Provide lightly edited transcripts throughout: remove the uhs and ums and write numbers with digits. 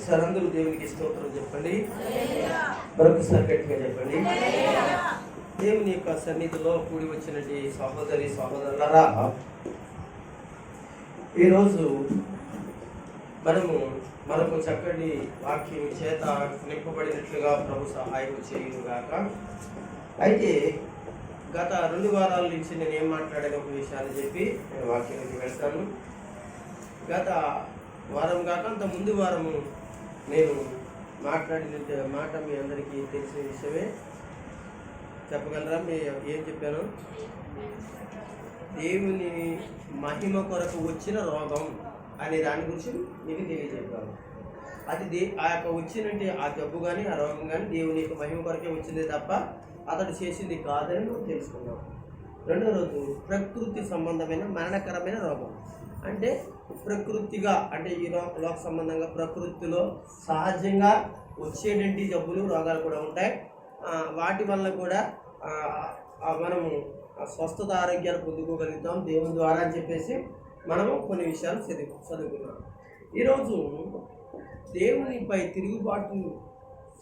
ఒకసారి అందరూ దేవునికి స్తోత్రం చెప్పండి. మరొకసారి గట్టిగా చెప్పండి. దేవుని యొక్క సన్నిధిలో కూడి వచ్చినటువంటి సహోదరి సహోదరులారా, ఈరోజు మనము మనకు చక్కటి వాక్యం చేత నింపబడినట్లుగా ప్రభు సహాయం చేయుగాక. అయితే గత 2 వారాల నుంచి నేను ఏం మాట్లాడిన ఒక విషయాన్ని చెప్పి నేను వాక్యానికి వెళ్తాను. గత వారం కాక అంత ముందు వారము నేను మాట్లాడిన మాట మీ అందరికీ తెలిసిన విషయమే. చెప్పగలరా? ఏం చెప్పాను? దేవుని మహిమ కొరకు వచ్చిన రోగం అనే దాని గురించి మీకు తెలియజెప్పాను. అది ఆ యొక్క వచ్చినట్టు ఆ జబ్బు కానీ ఆ రోగం కానీ దేవుని యొక్క మహిమ కొరకే వచ్చిందే తప్ప అతడు చేసింది కాదని మనం తెలుసుకున్నాం. రెండో రోజు ప్రకృతి సంబంధమైన మరణకరమైన రోగం. అంటే ప్రకృతిగా, అంటే ఈ లోక సంబంధంగా ప్రకృతిలో సహజంగా వచ్చేటువంటి జబ్బులు రోగాలు కూడా ఉంటాయి. వాటి వల్ల కూడా మనము స్వస్థత ఆరోగ్యాన్ని పొందుకోగలుగుతాం దేవుని ద్వారా అని చెప్పేసి మనము కొన్ని విషయాలు చదువుకున్నాం. ఈరోజు దేవునిపై తిరుగుబాటు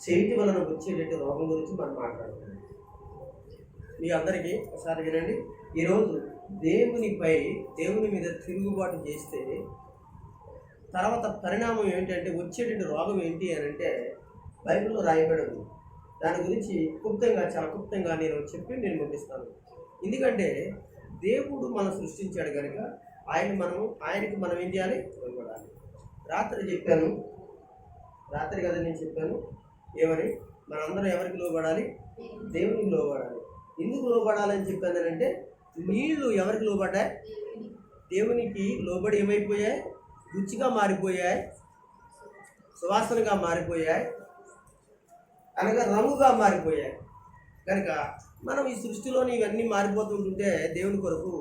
చేయటం వలన వచ్చేటట్టు రోగం గురించి మనం మాట్లాడుతున్నాం. మీ అందరికీ ఒకసారి వినండి. ఈరోజు దేవుని మీద తిరుగుబాటు చేస్తే తర్వాత పరిణామం ఏంటంటే వచ్చేటటువంటి రోగం ఏంటి అని అంటే బైబిల్లో రాయబడదు. దాని గురించి చాలా క్లుప్తంగా నేను ముగిస్తాను. ఎందుకంటే దేవుడు మనం సృష్టించాడు కనుక ఆయనకి మనం ఏం చేయాలి? లోబడాలి. రాత్రి కదా నేను చెప్పాను ఏమని, మనందరం ఎవరికి లోబడాలి? దేవునికి లోబడాలి. ఎందుకు లోబడాలని చెప్పానంటే నీళ్లు ఎవరికి లోబడ్డాయి? దేవునికి లోబడి ఏమైపోయాయి? రుచిగా మారిపోయాయి, సువాసనగా మారిపోయాయి, అనగా రంగుగా మారిపోయాయి. కనుక మనం ఈ సృష్టిలోని ఇవన్నీ మారిపోతుంటుంటే దేవుని కొరకు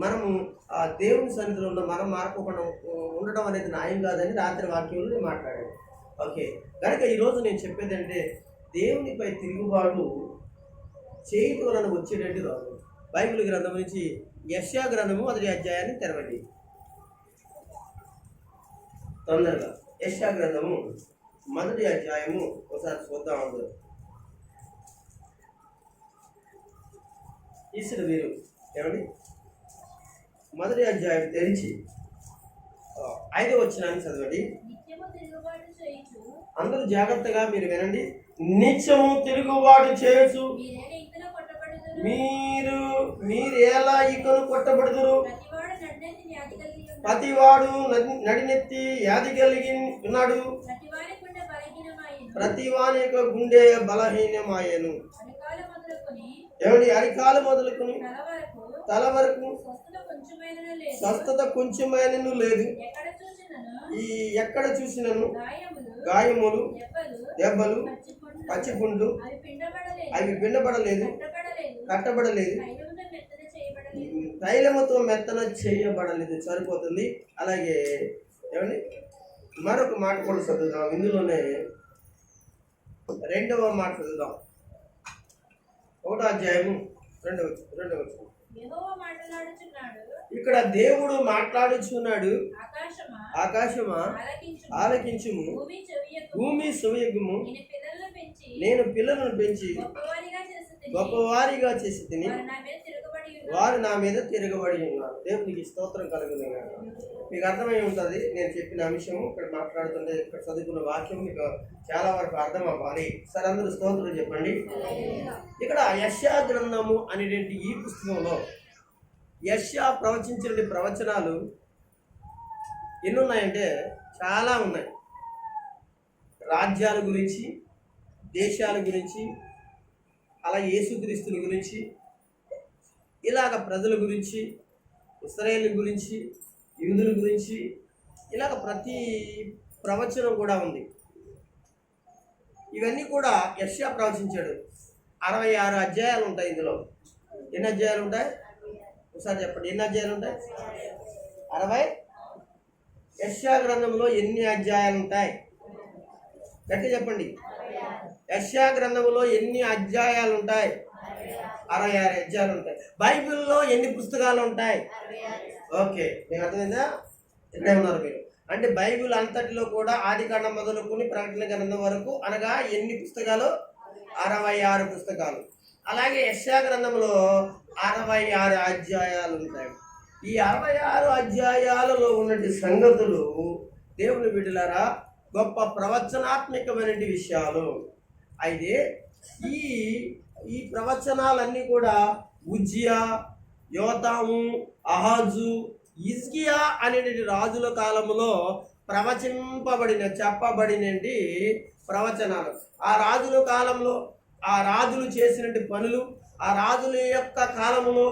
మనము ఆ దేవుని సన్నిధిలో ఉన్న మనం మారిపోకుండా ఉండడం అనేది న్యాయం కాదని రాత్రి వాక్యంలో నేను మాట్లాడాను. ఓకే, కనుక ఈరోజు నేను చెప్పేది అంటే దేవునిపై తిరుగుబాటు చేయటం వలన వచ్చేటట్టు రోగం. బైబిల్ గ్రంథం నుంచి యెషయా గ్రంథము 1వ అధ్యాయాన్ని తెరవండి తొందరగా. యెషయా గ్రంథము 1వ అధ్యాయము ఒకసారి చూద్దాం అందరూ. ఈశ్వరు వీరు ఏమండి 1వ అధ్యాయం తెరిచి 5వ వచనాన్ని చదవండి. అందరూ జాగ్రత్తగా మీరు వినండి. నిత్యము తిరుగుబాటు చేయొచ్చు, మీరు ఎలా ఇకను కొట్టబడుదురు. ప్రతివాడు నడినెత్తి వ్యాధి కలిగి ఉన్నాడు, ప్రతి వాని యొక్క గుండె బలహీనమాయను. ఏమండి, అరికాలు మొదలుకొని తల వరకు స్వస్థత కొంచెమైనను లేదు. ఈ ఎక్కడ చూసినను గాయములు, దెబ్బలు, పచ్చిపుండ్లు, అవి పిండబడలేదు, కట్టబడలేదు, తైలముతో మెత్తన చేయబడలేదు. సరిపోతుంది. అలాగే ఏమండి మరొక మాట కూడా చదువుదాం. ఇందులోనే 2వ మాట చదువుదాం. 1వ అధ్యాయము 2వ వచనం. ఇక్కడ దేవుడు మాట్లాడుచున్నాడు. ఆకాశమా ఆలకించుము, భూమి చెవియొగ్గుము. నేను పిల్లలను పెంచి గొప్పవారిగా చేసి తిని వారు నా మీద తిరగబడి ఉన్నారు. దేవునికి స్తోత్రం కలుగును గాక. మీకు అర్థమై ఉంటుంది నేను చెప్పిన అంశము. ఇక్కడ మాట్లాడుతుంటే ఇక్కడ చదువుకున్న వాక్యం మీకు చాలా వరకు అర్థం అవ్వాలి. సరే, అందరూ స్తోత్రం చెప్పండి. ఇక్కడ యెషయా గ్రంథము అనేటువంటి ఈ పుస్తకంలో యెషయా ప్రవచించిన ప్రవచనాలు ఎన్ని ఉన్నాయంటే చాలా ఉన్నాయి. రాజ్యాల గురించి, దేశాల గురించి, అలాగే యేసుక్రీస్తుని గురించి, ఇలాగ ప్రజల గురించి, ఇశ్రాయేలు గురించి, యూదుల గురించి, ఇలాగ ప్రతి ప్రవచనం కూడా ఉంది. ఇవన్నీ కూడా యెషయా ప్రవచించాడు. 66 అధ్యాయాలు ఉంటాయి ఇందులో. ఎన్ని అధ్యాయాలు ఉంటాయి? ఒకసారి చెప్పండి, ఎన్ని అధ్యాయాలు ఉంటాయి? 60. యెషయా గ్రంథంలో ఎన్ని అధ్యాయాలు ఉంటాయి? గట్టి చెప్పండి. యెషయా గ్రంథంలో ఎన్ని అధ్యాయాలు ఉంటాయి? 66 అధ్యాయాలు ఉంటాయి. బైబిల్లో ఎన్ని పుస్తకాలు ఉంటాయి? ఓకే, మీకు అర్థమైందా? ఇక్కడే ఉన్నారు మీరు. అంటే బైబిల్ అంతటిలో కూడా ఆదికాండం మొదలుకొని ప్రకటన గ్రంథం వరకు అనగా ఎన్ని పుస్తకాలు? 66 పుస్తకాలు. అలాగే యెషయా గ్రంథంలో 66 అధ్యాయాలు ఉంటాయి. ఈ 66 అధ్యాయాలలో ఉన్నటి సంగతులు దేవుని బిడ్డలారా గొప్ప ప్రవచనాత్మకమైన విషయాలు. అయితే ఈ ఈ ప్రవచనాలన్నీ కూడా ఉజ్జియా, యోతాము, అహాజు, హిజ్కియా అనేటువంటి రాజుల కాలంలో చెప్పబడినటి ప్రవచనాలు. ఆ రాజుల కాలంలో ఆ రాజులు చేసినటువంటి పనులు, ఆ రాజుల యొక్క కాలంలో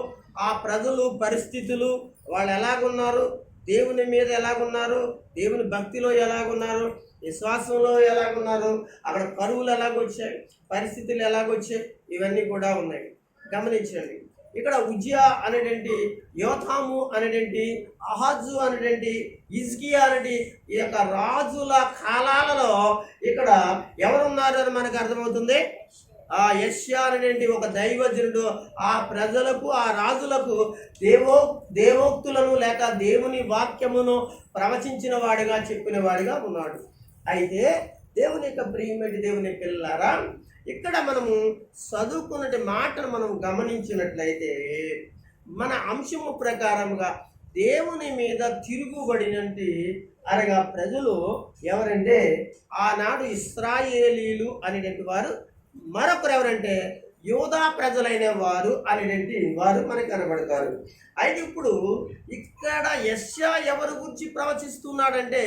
ఆ ప్రజలు పరిస్థితులు, వాళ్ళు ఎలాగున్నారు, దేవుని మీద ఎలాగున్నారు, దేవుని భక్తిలో ఎలాగున్నారు, విశ్వాసంలో ఎలాగున్నారు, అక్కడ కరువులు ఎలాగొచ్చాయి, పరిస్థితులు ఎలాగొచ్చాయి, ఇవన్నీ కూడా ఉన్నాయి. గమనించండి. ఇక్కడ ఉజ్జియా అనేటువంటి, యోతాము అనేటువంటి, అహాజు అనేటువంటి, హిజ్కియా అనేటి ఈ యొక్క రాజుల కాలాలలో ఇక్కడ ఎవరున్నారు అని మనకు అర్థమవుతుంది. ఆ యెషయా అనేటువంటి ఒక దైవజనుడు ఆ ప్రజలకు, ఆ రాజులకు దేవోక్తులను లేక దేవుని వాక్యమును ప్రవచించిన వాడిగా, చెప్పిన వాడిగా ఉన్నాడు. అయితే దేవుని యొక్క ప్రియమైన దేవుని పిల్లలారా, ఇక్కడ మనము చదువుకున్నటి మాటను మనం గమనించినట్లయితే మన అంశము ప్రకారంగా దేవుని మీద తిరుగుబడినట్టు అనగా ప్రజలు ఎవరంటే ఆనాడు ఇశ్రాయేలీలు అనేటువంటి వారు, మరొకరు ఎవరంటే యూదా ప్రజలైన వారు అనేటువంటి వారు మనకు కనబడతారు. అయితే ఇప్పుడు ఇక్కడ యెషయా ఎవరి గురించి ప్రవచిస్తున్నాడంటే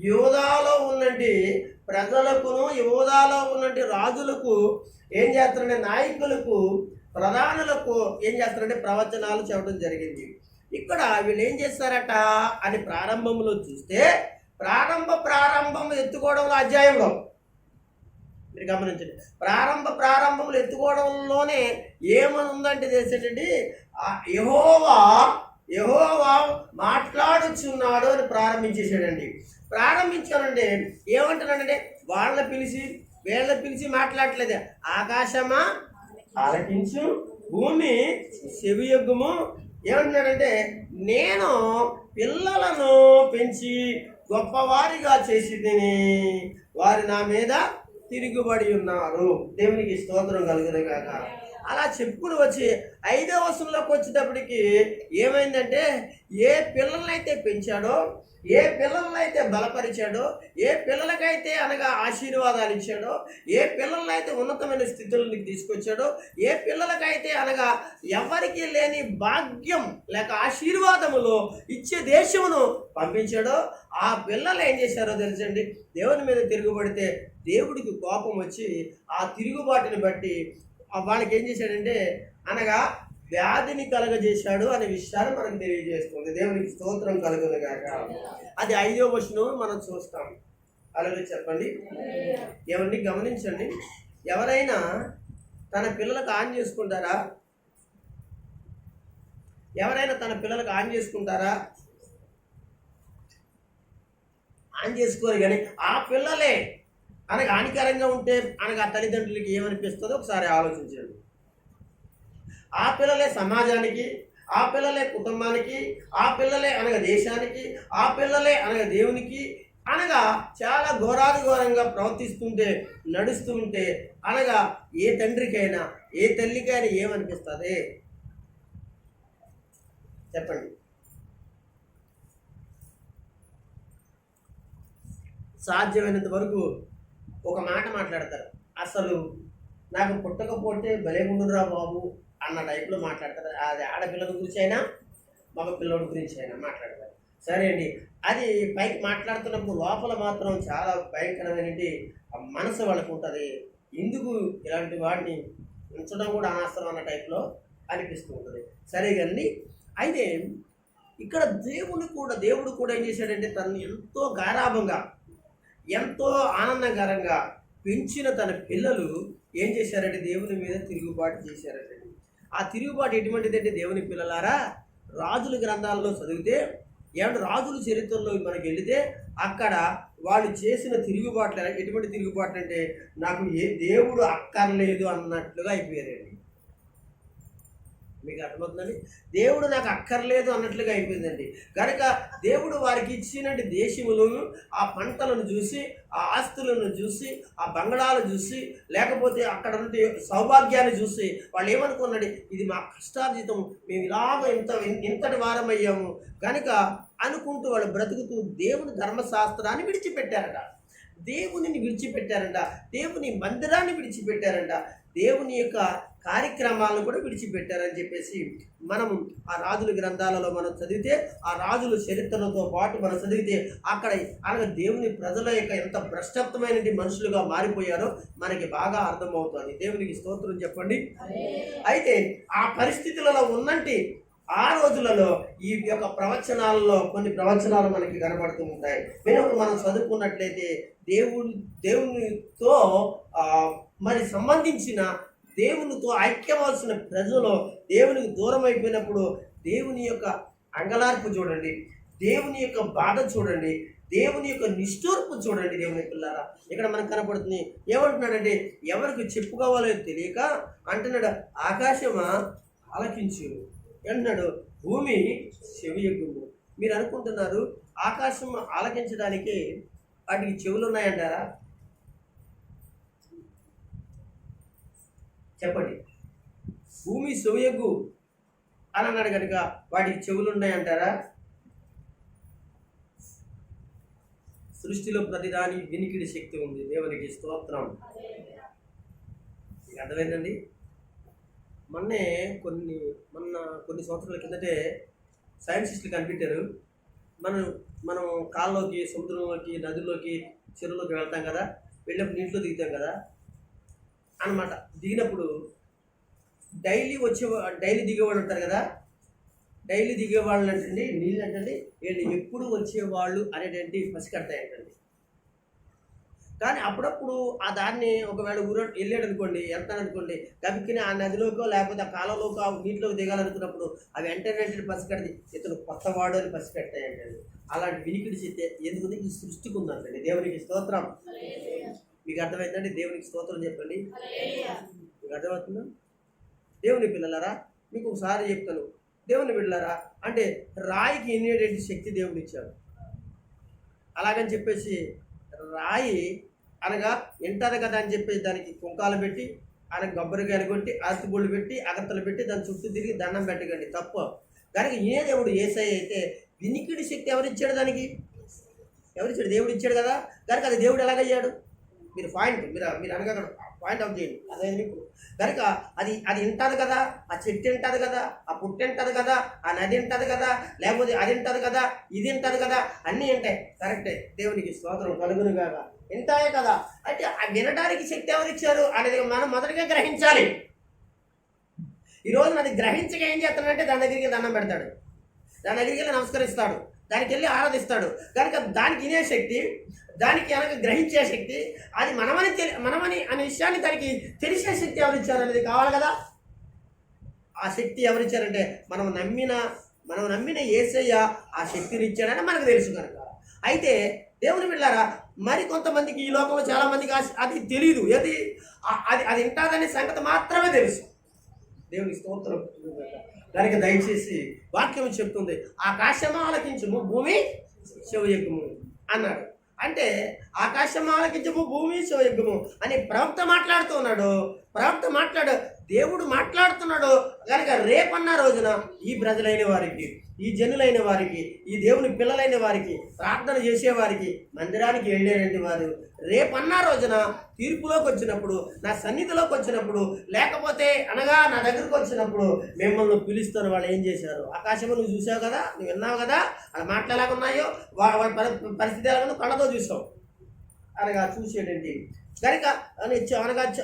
యూదాలో ఉన్నటి ప్రజలకును, యూదాలో ఉన్నటి రాజులకు ఏం చేస్తారంటే, నాయకులకు, ప్రధానులకు ఏం చేస్తారంటే ప్రవచనాలు చెప్పడం జరిగింది. ఇక్కడ వీళ్ళు ఏం చేస్తారట అని ప్రారంభంలో చూస్తే, ప్రారంభం ఎత్తుకోవడంలో అధ్యాయంలో మీరు గమనించండి. ప్రారంభంలో ఎత్తుకోవడంలోనే ఏమని ఉందంటే తెలిసేటండి, యెహోవా మాట్లాడుచున్నాడు అని ప్రారంభించేసాడండి. ప్రారంభించానంటే ఏమంటున్నాడంటే, వీళ్ళని పిలిచి మాట్లాడట్లేదు. ఆకాశమా ఆలకించు, భూమి చెవియొగ్గుము. ఏమంటున్నాడంటే, నేను పిల్లలను పెంచి గొప్పవారిగా చేసి తిని వారు నా మీద తిరుగుబడి ఉన్నారు. దేవునికి స్తోత్రం కలుగును గాక. అలా చెప్పుకుని వచ్చి 5వ వచనంలోకి వచ్చేటప్పటికి ఏమైందంటే, ఏ పిల్లలైతే పెంచాడో, ఏ పిల్లలైతే బలపరిచాడో, ఏ పిల్లలకైతే అనగా ఆశీర్వాదాలు ఇచ్చాడో, ఏ పిల్లలైతే ఉన్నతమైన స్థితులకు తీసుకొచ్చాడో, ఏ పిల్లలకైతే అనగా ఎవరికి లేని భాగ్యం లేక ఆశీర్వాదములో ఇచ్చే దేశమును పంపించాడో, ఆ పిల్లలు ఏం చేశారో తెలుసండి, దేవుని మీద తిరుగుబడితే దేవుడికి కోపం వచ్చి ఆ తిరుగుబాటుని బట్టి వాళ్ళకి ఏం చేశాడంటే అనగా వ్యాధిని కలగజేశాడు అనే విషయాన్ని మనకు తెలియజేస్తుంది. దేవునికి స్తోత్రం కలుగును గాక. అది 5వ వచనం మనం చూస్తాం. అలాగే చెప్పండి. ఎవరిని గమనించండి. ఎవరైనా తన పిల్లలకు ఆన్ చేసుకుంటారా? ఎవరైనా తన పిల్లలకు ఆన్ చేసుకుంటారా? ఆన్ చేసుకోరు. కానీ ఆ పిల్లలే అనగా హానికరంగా ఉంటే అనగా తల్లిదండ్రులకి ఏమనిపిస్తుందో ఒకసారి ఆలోచించండి. ఆ పిల్లలే సమాజానికి, ఆ పిల్లలే కుటుంబానికి, ఆ పిల్లలే అనగా దేశానికి, ఆ పిల్లలే అనగా దేవునికి అనగా చాలా ఘోరంగా ప్రవర్తిస్తుంటే, నడుస్తుంటే అనగా ఏ తండ్రికైనా ఏ తల్లికైనా ఏమనిపిస్తుంది చెప్పండి? సాధ్యమైనంత వరకు ఒక మాట మాట్లాడతారు. అసలు నాకు పుట్టకపోతే భలేగుండురా బాబు అన్న టైప్లో మాట్లాడతారు. అది ఆడపిల్లల గురించి అయినా మగ పిల్లల గురించి అయినా మాట్లాడతారు. సరే అండి, అది పైకి మాట్లాడుతున్నప్పుడు లోపల మాత్రం చాలా భయంకరమైనటువంటి మనసు వాళ్ళకు ఉంటుంది. ఎందుకు ఇలాంటి వాడిని ఉంచడం కూడా అనవసరం అన్న టైప్లో అనిపిస్తూ ఉంటుంది. సరే కానీ అయితే ఇక్కడ దేవుడు కూడా ఏం చేశాడంటే, తను ఎంతో గారాభంగా, ఎంతో ఆనందకరంగా పెంచిన తన పిల్లలు ఏం చేశారంటే దేవుని మీద తిరుగుబాటు చేశారంటే. ఆ తిరుగుబాటు ఎటువంటిదంటే దేవుని పిల్లలారా, రాజుల గ్రంథాల్లో చదివితే ఏమంటే రాజుల చరిత్రలో మనకి వెళితే అక్కడ వాళ్ళు చేసిన తిరుగుబాట్లు ఎటువంటి తిరుగుబాట్లు అంటే నాకు ఏ దేవుడు అక్కర్లేదు అన్నట్లుగా అయిపోయారండి. మీకు అర్థమవుతుందండి. దేవుడు నాకు అక్కర్లేదు అన్నట్లుగా అయిపోయిందండి. కనుక దేవుడు వారికి ఇచ్చినట్టు దేశములను, ఆ పంటలను చూసి, ఆ ఆస్తులను చూసి, ఆ బంగళాలు చూసి, లేకపోతే అక్కడ ఉండే సౌభాగ్యాన్ని చూసి వాళ్ళు ఏమనుకున్నాడు, ఇది మా కష్టార్జితం, మేము ఇలాగ ఇంతటి వారమయ్యాము కనుక అనుకుంటూ వాళ్ళు బ్రతుకుతూ దేవుని ధర్మశాస్త్రాన్ని విడిచిపెట్టారట, దేవునిని విడిచిపెట్టారంట, దేవుని మందిరాన్ని విడిచిపెట్టారంట, దేవుని యొక్క కార్యక్రమాలను కూడా విడిచిపెట్టారని చెప్పేసి మనం ఆ రాజుల గ్రంథాలలో మనం చదివితే, ఆ రాజుల చరిత్రలతో పాటు మనం చదివితే అక్కడ అనగా దేవుని ప్రజల యొక్క ఎంత భ్రష్టత్వమైన మనుషులుగా మారిపోయారో మనకి బాగా అర్థమవుతుంది. దేవునికి స్తోత్రం చెప్పండి. అయితే ఆ పరిస్థితులలో ఉన్నంటి ఆ రోజులలో ఈ యొక్క ప్రవచనాలలో కొన్ని ప్రవచనాలు మనకి కనబడుతూ ఉంటాయి. వెనుక మనం చదువుకున్నట్లయితే దేవునితో మరి సంబంధించిన దేవునితో ఐక్యవలసిన ప్రజలు దేవునికి దూరం అయిపోయినప్పుడు దేవుని యొక్క అంగలార్పు చూడండి, దేవుని యొక్క బాధ చూడండి, దేవుని యొక్క నిష్ఠూర్పు చూడండి. దేవుని పిల్లారా ఇక్కడ మనకు కనపడుతుంది. ఏమంటున్నాడంటే ఎవరికి చెప్పుకోవాలో తెలియక అంటున్నాడు, ఆకాశమా ఆలకించు అంటున్నాడు, భూమి చెవియొగ్గుము. మీరు అనుకుంటున్నారు ఆకాశం ఆలకించడానికి వాటికి చెవులు ఉన్నాయంటారా? చెప్పండి. భూమి చెవియొగ్గు అని అన్నాడు కనుక వాటికి చెవులు ఉన్నాయంటారా? సృష్టిలో ప్రతిదాని వినికిడి శక్తి ఉంది. దేవునికి స్తోత్రం. అర్థమైందండి. మొన్న కొన్ని సంవత్సరాల కిందటే సైంటిస్టులు కనిపెట్టారు, మనం కాళ్ళలోకి, సముద్రంలోకి, నదిలోకి, చెరువులోకి వెళ్తాం కదా, వెళ్ళినప్పుడు నీటిలో దిగుతాం కదా అన్నమాట. దిగినప్పుడు డైలీ దిగేవాళ్ళు ఉంటారు కదా, డైలీ దిగేవాళ్ళు అంటండి నీళ్ళు అంటండి వీళ్ళు ఎప్పుడు వచ్చేవాళ్ళు అనేటువంటి పసికడతాయంటండి. కానీ అప్పుడప్పుడు ఆ దాన్ని ఒకవేళ వెళ్ళాడు అనుకోండి, వెళ్తాననుకోండి, గబిక్కిని ఆ నదిలోకో లేకపోతే ఆ కాలంలోకో ఆ నీటిలోకి దిగాలనుకున్నప్పుడు అవి వెంటనే పసికడిది ఇతను కొత్తవాడు అని పసిపెడతాయంటండి. అలాంటి వినికిడి చేస్తే ఎందుకు ఈ సృష్టికి ఉందంటండి. దేవునికి స్తోత్రం. మీకు అర్థమైందండి? దేవునికి స్తోత్రం చెప్పండి. మీకు అర్థమవుతుందా? దేవుని పిల్లలారా మీకు ఒకసారి చెప్తాను. దేవుని పిల్లలారా అంటే రాయికి ఎన్నేటువంటి శక్తి దేవుడు ఇచ్చాడు. అలాగని చెప్పేసి రాయి అనగా వింటారు కదా అని చెప్పేసి దానికి కుంకాలు పెట్టి, ఆయనకు కొబ్బరికాయలు కొట్టి, అరటిబొళ్ళు పెట్టి, అగత్తలు పెట్టి దాని చుట్టూ తిరిగి దండం పెట్టకండి, తప్పు. దానికి ఏ దేవుడు యేసయ్య అయితే వినికిడి శక్తి ఎవరిచ్చాడు? దానికి ఎవరిచ్చాడు? దేవుడు ఇచ్చాడు కదా. కనుక అది దేవుడు ఎలాగయ్యాడు? మీరు అనగా పాయింట్ అవుట్ చేయండి. అదే మీకు కనుక అది వింటుంది కదా, ఆ చెట్టు వింటుంది కదా, ఆ పుట్టు వింటుంది కదా, ఆ నది వింటుంది కదా, లేకపోతే అది వింటుంది కదా, ఇది వింటుంది కదా, అన్నీ వింటాయి. కరెక్టే. దేవునికి స్తోత్రం కలుగును కాక. వింటాయే కదా. అంటే ఆ వినడానికి శక్తి ఎవరిచ్చారు అనేది మనం మొదటిగా గ్రహించాలి. ఈరోజు అది గ్రహించగా ఏం చేస్తాడంటే దాని దగ్గరికి దండం పెడతాడు, దాని దగ్గరికి వెళ్ళి నమస్కరిస్తాడు, దానికి వెళ్ళి ఆరాధిస్తాడు. కనుక దానికి వినే శక్తి, దానికి కనుక గ్రహించే శక్తి, అది మనమని అనే విషయాన్ని దానికి తెలిసే శక్తి ఎవరిచ్చారు అనేది కావాలి కదా. ఆ శక్తి ఎవరిచ్చారంటే మనం నమ్మిన యేసయ్య ఆ శక్తిని ఇచ్చాడని మనకు తెలుసు కనుక. అయితే దేవుని బిడ్డలారా మరి కొంతమందికి ఈ లోకంలో చాలా మందికి అది తెలియదు. అది వింటాదనే సంగతి మాత్రమే తెలుసు. దేవునికి స్తోత్రం. దానికి దయచేసి వాక్యం చెప్తుంది, ఆకాశం ఆలకించుము, భూమి చెవియొగ్గుము అన్నాడు. అంటే ఆకాశం ఆలకించుము, భూమి చెవియొగ్గుము అని ప్రవక్త మాట్లాడుతున్నాడు. దేవుడు మాట్లాడుతున్నాడు. కనుక రేపన్న రోజున ఈ ప్రజలైన వారికి, ఈ జనులైన వారికి, ఈ దేవుని పిల్లలైన వారికి, ప్రార్థన చేసేవారికి మందిరానికి వెళ్ళేటువంటి వారు రేపన్న రోజున తీర్పులోకి వచ్చినప్పుడు, నా సన్నిధిలోకి వచ్చినప్పుడు, లేకపోతే అనగా నా దగ్గరకు వచ్చినప్పుడు మిమ్మల్ని పిలుస్తారు. వాళ్ళు ఏం చేశారు? ఆకాశము నువ్వు చూసావు కదా, నువ్వు విన్నావు కదా, అలా మాటలు ఎలాగున్నాయో వాడి పరిస్థితి ఎలాగో కళ్ళతో చూసావు అనగా చూసేటండి. కనుక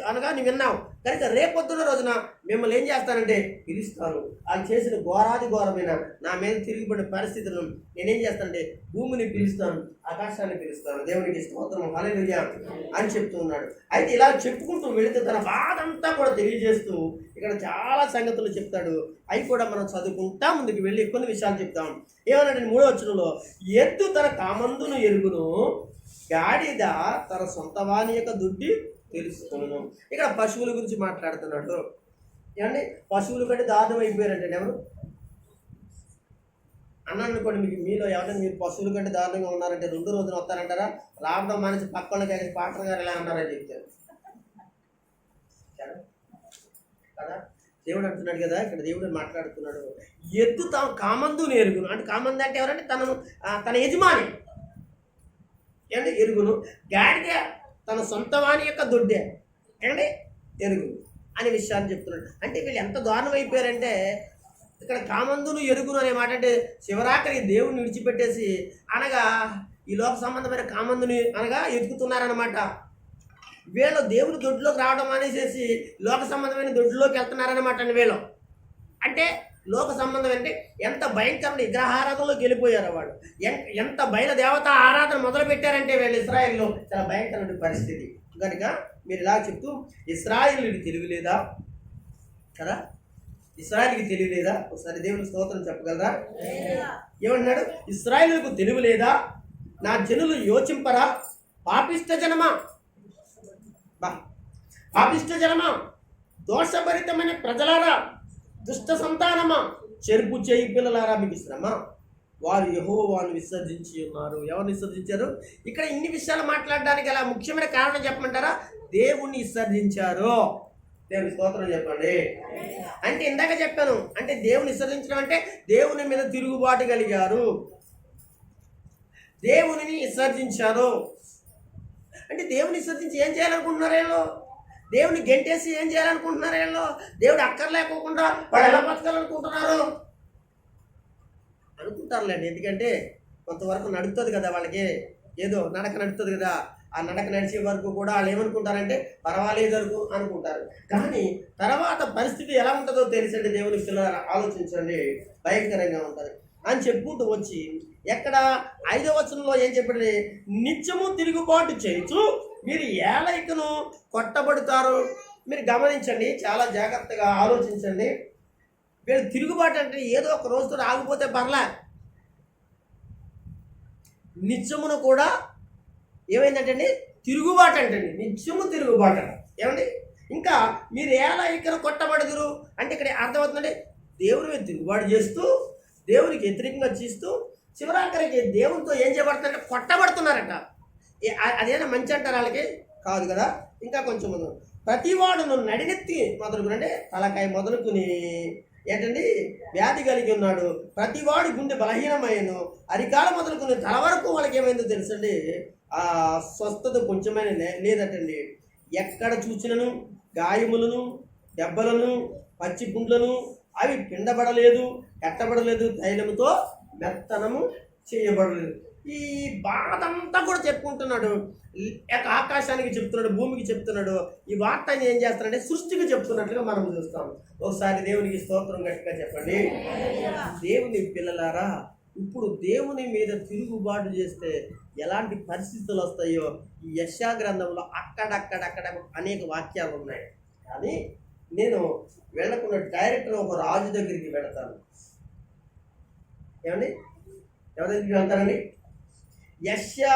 అనగా నువ్వు విన్నావు. కనుక రేపొద్దున రోజున మిమ్మల్ని ఏం చేస్తానంటే పిలుస్తాను. వాళ్ళు చేసిన ఘోరమైన నా మీద తిరిగిపడిన పరిస్థితులను నేనేం చేస్తానంటే భూమిని పిలుస్తాను, ఆకాశాన్ని పిలుస్తాను. దేవునికి స్తోత్రం, హల్లెలూయా అని చెప్తూ ఉన్నాడు. అయితే ఇలా చెప్పుకుంటూ వెళితే తన బాధ అంతా కూడా తెలియజేస్తూ ఇక్కడ చాలా సంగతులు చెప్తాడు. అవి కూడా మనం చదువుకుంటా ముందుకు వెళ్ళి కొన్ని విషయాలు చెప్తాం. ఏమన్నాడు 3వ వచనంలో, ఎద్దు తన కామందును ఎరుగును, గాడిద తన సొంత వాని యొక్క దుడ్డి తెలుసుకును. ఇక్కడ పశువుల గురించి మాట్లాడుతున్నాడు. ఏమండి పశువుల కంటే దారుణం అయిపోయారంటే ఎవరు అన్నాను అనుకోండి, మీలో ఎవరైనా మీరు పశువుల కంటే దారుణంగా ఉన్నారంటే 2 రోజులు వస్తారంటారా? రావడం మనిషి పక్కన పాటలు గారు ఎలా అన్నారని చెప్తారు కదా. దేవుడు అంటున్నాడు కదా, ఇక్కడ దేవుడు మాట్లాడుతున్నాడు, ఎద్దు తాను కామందుని ఎరుగును. అంటే కామంది అంటే ఎవరంటే తన యజమాని ఏమండి ఎరుగును. గాడిద తన సొంత వాణి యొక్క దొడ్డే ఏమండి ఎరుగును అనే విషయాన్ని చెప్తున్నాడు. అంటే వీళ్ళు ఎంత దారుణం అయిపోయారంటే, ఇక్కడ కామందును ఎరుగును అనే మాట అంటే శివరాత్రికి దేవుని విడిచిపెట్టేసి అనగా ఈ లోక సంబంధమైన కామందుని అనగా ఎదుగుతున్నారనమాట. వీళ్ళు దేవుని దొడ్లోకి రావడం అనేసి లోక సంబంధమైన దొడ్లోకి వెళ్తున్నారనమాట అండి వీళ్ళు. అంటే లోక సంబంధం అంటే ఎంత భయంకరమైన విగ్రహారాధనలోకి వెళ్ళిపోయారు వాళ్ళు. ఎంత బయలు దేవత ఆరాధన మొదలు పెట్టారంటే వీళ్ళు ఇశ్రాయేల్లో చాలా భయంకరమైన పరిస్థితి. కనుక మీరు ఇలా చెప్తూ ఇశ్రాయేలుకి తెలియలేదా కదా, ఇశ్రాయేలుకి తెలియలేదా? ఒకసారి దేవుని స్తోత్రం చెప్పగలరా? ఏమన్నాడు? ఇశ్రాయేలుకు తెలియలేదా? నా జనులు యోచింపరా? పాపిష్ట జనమా, పాపిష్ట జనమా, దోషభరితమైన ప్రజలారా, దుష్ట సంతానమా, చెరుపు చేయి పిల్లలారా, మీకు శ్రమ. వారు యెహోవాను విసర్జించి ఉన్నారు. ఎవరిని విసర్జించారు? ఇక్కడ ఇన్ని విషయాలు మాట్లాడడానికి గల ముఖ్యమైన కారణం చెప్పమంటారా? దేవుణ్ణి విసర్జించారు. దేవుని స్తోత్రం చెప్పండి. అంటే ఇందాక చెప్పాను, అంటే దేవుని విసర్జించడం అంటే దేవుని మీద తిరుగుబాటు కలిగారు, దేవునిని విసర్జించారు. అంటే దేవుని విసర్జించి ఏం చేయాలనుకుంటున్నారు వీళ్ళు? దేవుని గెంటేసి ఏం చేయాలనుకుంటున్నారు వీళ్ళు? దేవుడు అక్కర్లేకోకుండా వాళ్ళు ఎలా బతకాలనుకుంటున్నారు అనుకుంటారులేండి. ఎందుకంటే కొంతవరకు నడుస్తుంది కదా వాళ్ళకి, ఏదో నడక నడుస్తుంది కదా. ఆ నడక నడిచే వరకు కూడా వాళ్ళు ఏమనుకుంటారంటే పర్వాలేదు అనుకుంటారు. కానీ తర్వాత పరిస్థితి ఎలా ఉంటుందో తెలిసండి. దేవుని పిల్లలు ఆలోచించండి, భయంకరంగా ఉంటుంది అని చెప్పుకుంటూ వచ్చి ఎక్కడ 5వ వచనంలో ఏం చెప్పాడు? నిత్యము తిరుగుబాటు చేయొచ్చు, మీరు ఏలైకను కొట్టబడతారు. మీరు గమనించండి, చాలా జాగ్రత్తగా ఆలోచించండి. వీళ్ళు తిరుగుబాటు అంటే ఏదో ఒక రోజుతో ఆగిపోతే పర్లే, నిత్యమును కూడా ఏమైందంటే తిరుగుబాటు అంటండి, నిత్యము తిరుగుబాటు ఏమండి. ఇంకా మీరు ఏలైకను కొట్టబడదురు అంటే ఇక్కడ అర్థమవుతుందండి, దేవుని మీద తిరుగుబాటు చేస్తూ దేవునికి వ్యతిరేకంగా చేస్తూ చివరాఖరికి దేవునితో ఏం చేయబడుతున్నారంటే కొట్టబడుతున్నారట. అదేనా మంచి అంటారు వాళ్ళకి? కాదు కదా. ఇంకా కొంచెం ప్రతివాడును నడినెత్తి మొదలుకుని అంటే తలకాయ మొదలుకుని ఏంటండి వ్యాధి కలిగి ఉన్నాడు, ప్రతివాడు గుండె బలహీనమైన అరికాల మొదలుకుని తల వరకు వాళ్ళకి ఏమైందో తెలుసండి, ఆ స్వస్థత కొంచెమైన లేదటండి. ఎక్కడ చూసినను గాయములను, దెబ్బలను, పచ్చి గుండ్లను అవి పిండబడలేదు, కట్టబడలేదు, తైలముతో మెత్తనము చేయబడలేదు. ఈ బాధ అంతా కూడా చెప్పుకుంటున్నాడు. ఆకాశానికి చెప్తున్నాడు, భూమికి చెప్తున్నాడు. ఈ వార్తని ఏం చేస్తాడంటే సృష్టికి చెప్తున్నట్లుగా మనం చూస్తాం. ఒకసారి దేవునికి స్తోత్రం గట్టిగా చెప్పండి. దేవుని పిల్లలారా, ఇప్పుడు దేవుని మీద తిరుగుబాటు చేస్తే ఎలాంటి పరిస్థితులు వస్తాయో ఈ యెషయా గ్రంథంలో అక్కడక్కడ అనేక వాక్యాలు ఉన్నాయి. కానీ నేను వెళ్ళకుండా డైరెక్ట్గా ఒక రాజు దగ్గరికి వెళతాను. ఏమండి, ఎవరి దగ్గరికి వెళ్తారండి? యెషయా